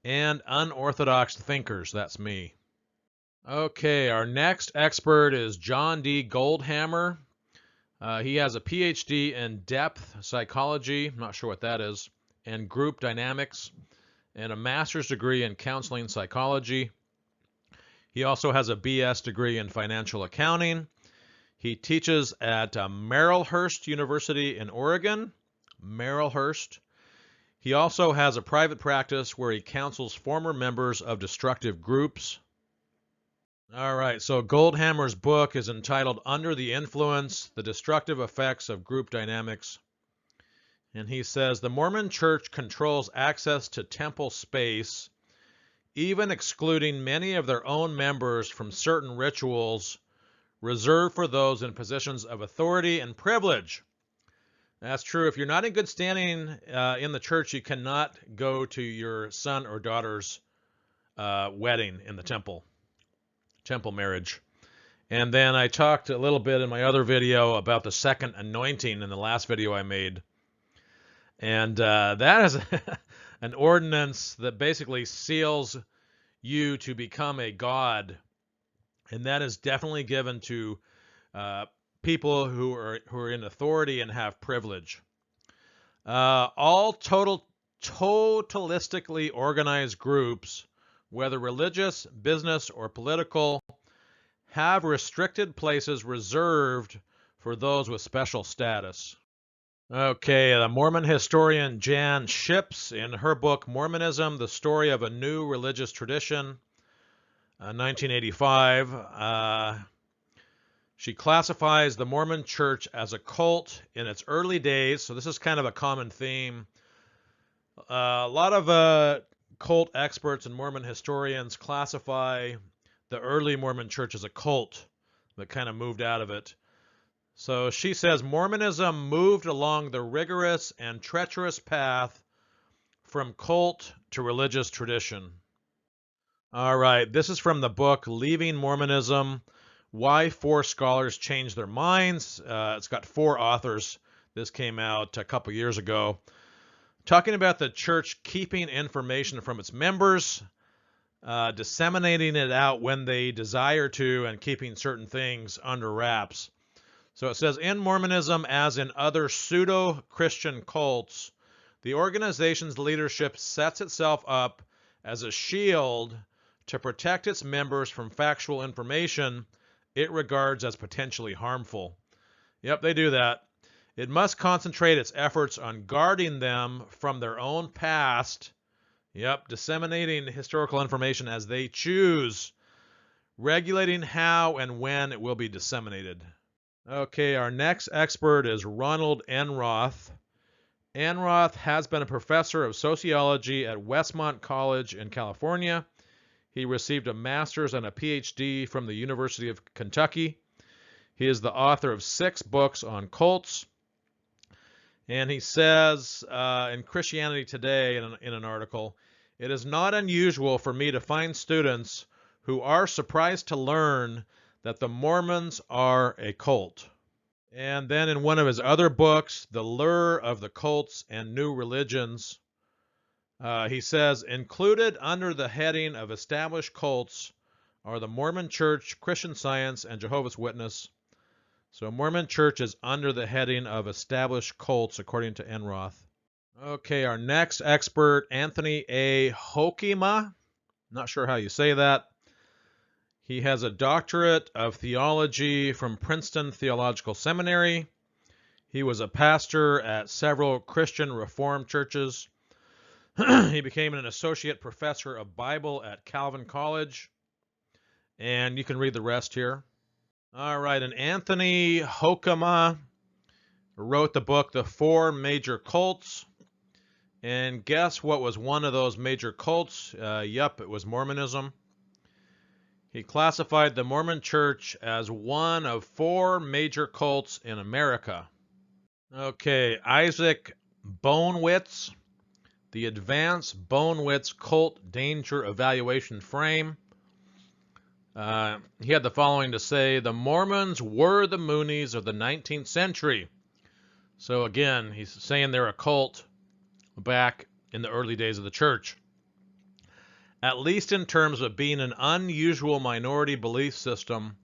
and unorthodox thinkers. That's me. Okay, our next expert is John D. Goldhammer. He has a PhD in depth psychology, I'm not sure what that is, and group dynamics, and a master's degree in counseling psychology. He also has a BS degree in financial accounting. He teaches at Marylhurst University in Oregon. Marylhurst. He also has a private practice where he counsels former members of destructive groups. All right, so Goldhammer's book is entitled Under the Influence, The Destructive Effects of Group Dynamics. And he says, the Mormon Church controls access to temple space, even excluding many of their own members from certain rituals reserved for those in positions of authority and privilege. That's true. If you're not in good standing in the church, you cannot go to your son or daughter's wedding in the temple marriage. And then I talked a little bit in my other video about the second anointing in the last video I made. And that is an ordinance that basically seals you to become a god. And that is definitely given to people who are in authority and have privilege. All totalistically organized groups, whether religious, business, or political, have restricted places reserved for those with special status. Okay, the Mormon historian Jan Ships, in her book Mormonism, The Story of a New Religious Tradition, 1985, she classifies the Mormon Church as a cult in its early days. So this is kind of a common theme. A lot of cult experts and Mormon historians classify the early Mormon Church as a cult that kind of moved out of it. So she says Mormonism moved along the rigorous and treacherous path from cult to religious tradition. All right, this is from the book Leaving Mormonism, Why Four Scholars Changed Their Minds. It's got 4 authors. This came out a couple years ago. Talking about the church keeping information from its members, disseminating it out when they desire to, and keeping certain things under wraps. So it says, in Mormonism, as in other pseudo-Christian cults, the organization's leadership sets itself up as a shield to protect its members from factual information it regards as potentially harmful. Yep, they do that. It must concentrate its efforts on guarding them from their own past. Yep, disseminating historical information as they choose, regulating how and when it will be disseminated. Okay, our next expert is Ronald Enroth. Enroth has been a professor of sociology at Westmont College in California. He received a master's and a PhD from the University of Kentucky. He is the author of 6 books on cults. And he says in Christianity Today, in an article, it is not unusual for me to find students who are surprised to learn that the Mormons are a cult. And then in one of his other books, The Lure of the Cults and New Religions, he says, included under the heading of established cults are the Mormon Church, Christian Science, and Jehovah's Witness. So Mormon Church is under the heading of established cults, according to Enroth. Okay, our next expert, Anthony A. Hoekema. Not sure how you say that. He has a doctorate of theology from Princeton Theological Seminary. He was a pastor at several Christian Reformed churches. He became an associate professor of Bible at Calvin College. And you can read the rest here. All right, and Anthony Hoekema wrote the book, The 4 Major Cults. And guess what was one of those major cults? Yep, it was Mormonism. He classified the Mormon Church as one of 4 major cults in America. Okay, Isaac Bonewitz, the Advanced Bonewitz Cult Danger Evaluation Frame. He had the following to say: the Mormons were the Moonies of the 19th century. So again, he's saying they're a cult back in the early days of the church. At least in terms of being an unusual minority belief system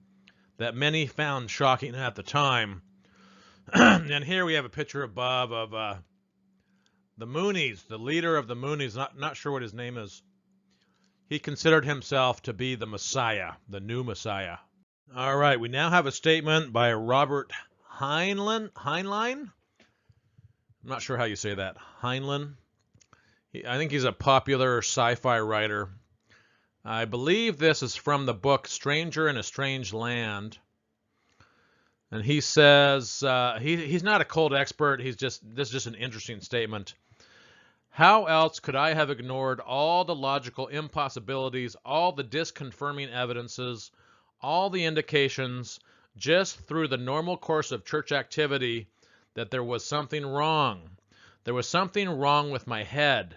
that many found shocking at the time. And here we have a picture above of the Moonies, the leader of the Moonies, not sure what his name is. He considered himself to be the Messiah, the new Messiah. All right, we now have a statement by Robert Heinlein. I'm not sure how you say that. Heinlein. I think he's a popular sci-fi writer. I believe this is from the book Stranger in a Strange Land. And he says, he's not a cult expert. This is just an interesting statement. How else could I have ignored all the logical impossibilities, all the disconfirming evidences, all the indications, just through the normal course of church activity, that there was something wrong? There was something wrong with my head.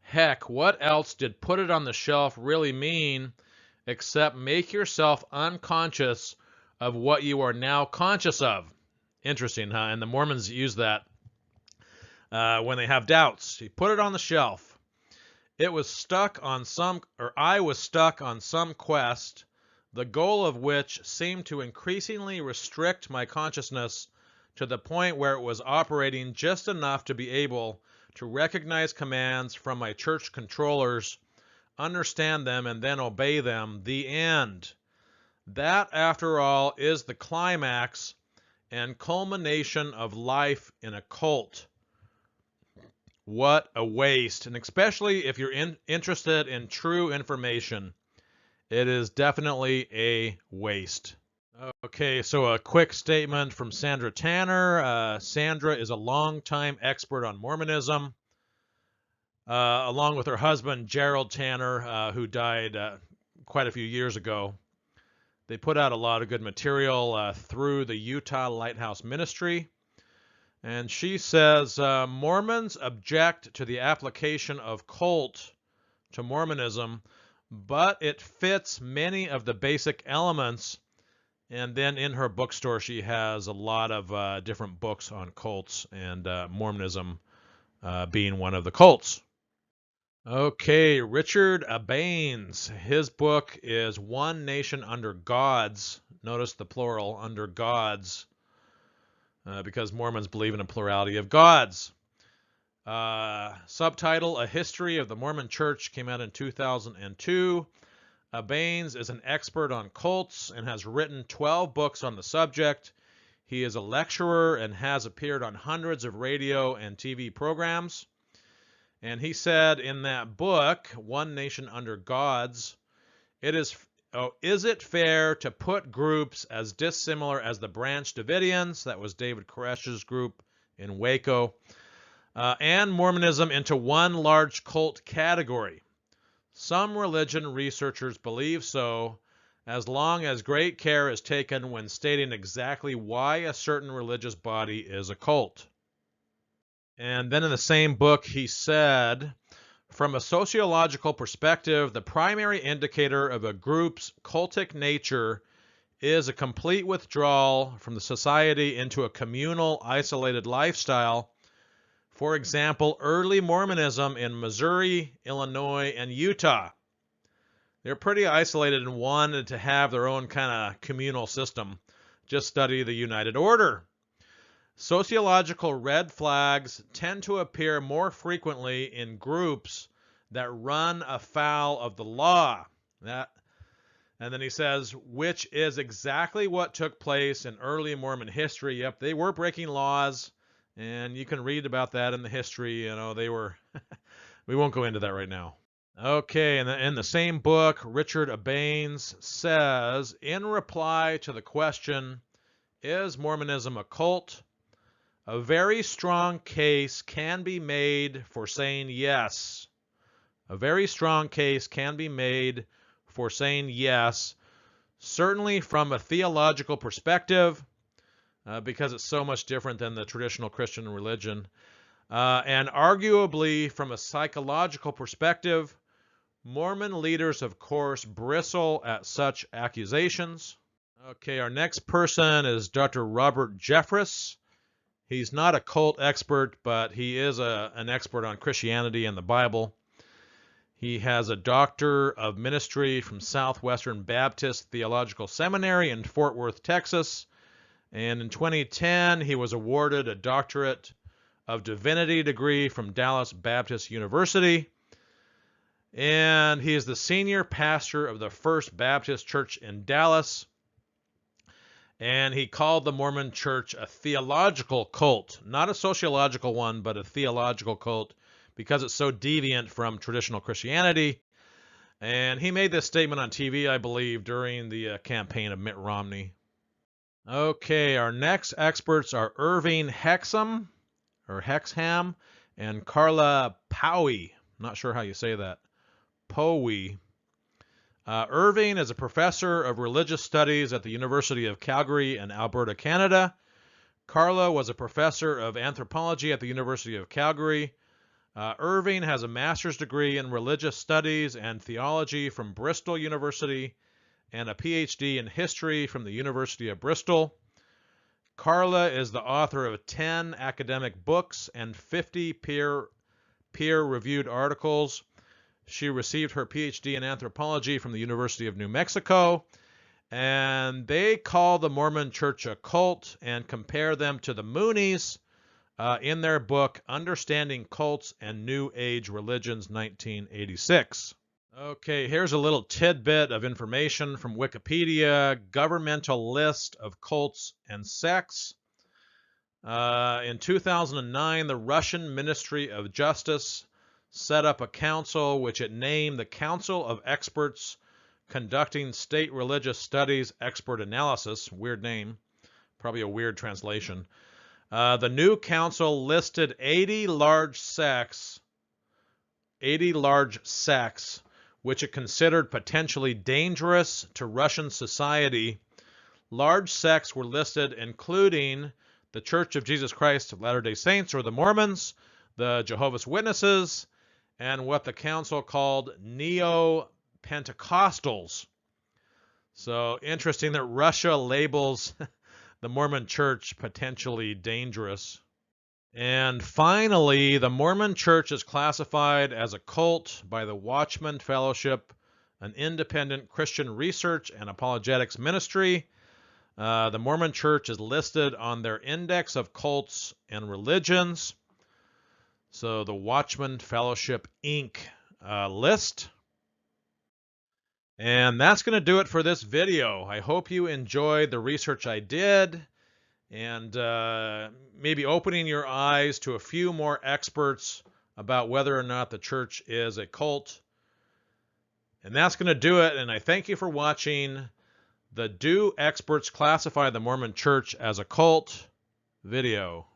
Heck, what else did put it on the shelf really mean except make yourself unconscious of what you are now conscious of? Interesting, huh? And the Mormons use that when they have doubts. He put it on the shelf. I was stuck on some quest, the goal of which seemed to increasingly restrict my consciousness to the point where it was operating just enough to be able to recognize commands from my church controllers, understand them, and then obey them. The end. That, after all, is the climax and culmination of life in a cult. What a waste. And especially if you're interested in true information, it is definitely a waste. Okay, so a quick statement from Sandra Tanner. Sandra is a longtime expert on Mormonism, along with her husband, Gerald Tanner, who died quite a few years ago. They put out a lot of good material through the Utah Lighthouse Ministry. And she says, Mormons object to the application of cult to Mormonism, but it fits many of the basic elements. And then in her bookstore, she has a lot of different books on cults, and Mormonism being one of the cults. Okay, Richard Baines. His book is One Nation Under Gods. Notice the plural, under gods, because Mormons believe in a plurality of gods. Subtitle, A History of the Mormon Church, came out in 2002. Baines is an expert on cults and has written 12 books on the subject. He is a lecturer and has appeared on hundreds of radio and TV programs. And he said in that book, One Nation Under Gods, is it fair to put groups as dissimilar as the Branch Davidians, that was David Koresh's group in Waco, and Mormonism into one large cult category? Some religion researchers believe so, as long as great care is taken when stating exactly why a certain religious body is a cult. And then in the same book, he said, from a sociological perspective, the primary indicator of a group's cultic nature is a complete withdrawal from the society into a communal, isolated lifestyle. For example, early Mormonism in Missouri, Illinois, and Utah. They're pretty isolated and wanted to have their own kind of communal system. Just study the United Order. Sociological red flags tend to appear more frequently in groups that run afoul of the law. And then he says, which is exactly what took place in early Mormon history. Yep, they were breaking laws, and you can read about that in the history. They were. We won't go into that right now. Okay, and in the same book, Richard Baines says, in reply to the question, is Mormonism a cult? A very strong case can be made for saying yes. A very strong case can be made for saying yes, certainly from a theological perspective, because it's so much different than the traditional Christian religion, and arguably from a psychological perspective. Mormon leaders, of course, bristle at such accusations. Okay, our next person is Dr. Robert Jeffress. He's not a cult expert, but he is an expert on Christianity and the Bible. He has a Doctor of Ministry from Southwestern Baptist Theological Seminary in Fort Worth, Texas. And in 2010, he was awarded a Doctorate of Divinity degree from Dallas Baptist University. And he is the senior pastor of the First Baptist Church in Dallas. And he called the Mormon Church a theological cult, not a sociological one, but a theological cult, because it's so deviant from traditional Christianity. And he made this statement on TV, I believe, during the campaign of Mitt Romney. Okay, our next experts are Irving Hexham, and Carla Powie. Not sure how you say that. Powie. Irving is a professor of religious studies at the University of Calgary in Alberta, Canada. Carla was a professor of anthropology at the University of Calgary. Irving has a master's degree in religious studies and theology from Bristol University and a PhD in history from the University of Bristol. Carla is the author of 10 academic books and 50 peer-reviewed articles. She received her PhD in anthropology from the University of New Mexico, and they call the Mormon Church a cult and compare them to the Moonies in their book, Understanding Cults and New Age Religions, 1986. Okay, here's a little tidbit of information from Wikipedia, governmental list of cults and sects. In 2009, the Russian Ministry of Justice set up a council which it named the Council of Experts Conducting State Religious Studies Expert Analysis. Weird name, probably a weird translation. The new council listed 80 large sects, which it considered potentially dangerous to Russian society. Large sects were listed, including the Church of Jesus Christ of Latter-day Saints, or the Mormons, the Jehovah's Witnesses, and what the council called Neo-Pentecostals. So interesting that Russia labels the Mormon Church potentially dangerous. And finally, the Mormon Church is classified as a cult by the Watchman Fellowship, an independent Christian research and apologetics ministry. The Mormon Church is listed on their Index of Cults and Religions. So the Watchman Fellowship, Inc. List. And that's going to do it for this video. I hope you enjoyed the research I did, and maybe opening your eyes to a few more experts about whether or not the church is a cult. And that's going to do it, and I thank you for watching the Do Experts Classify the Mormon Church as a Cult video.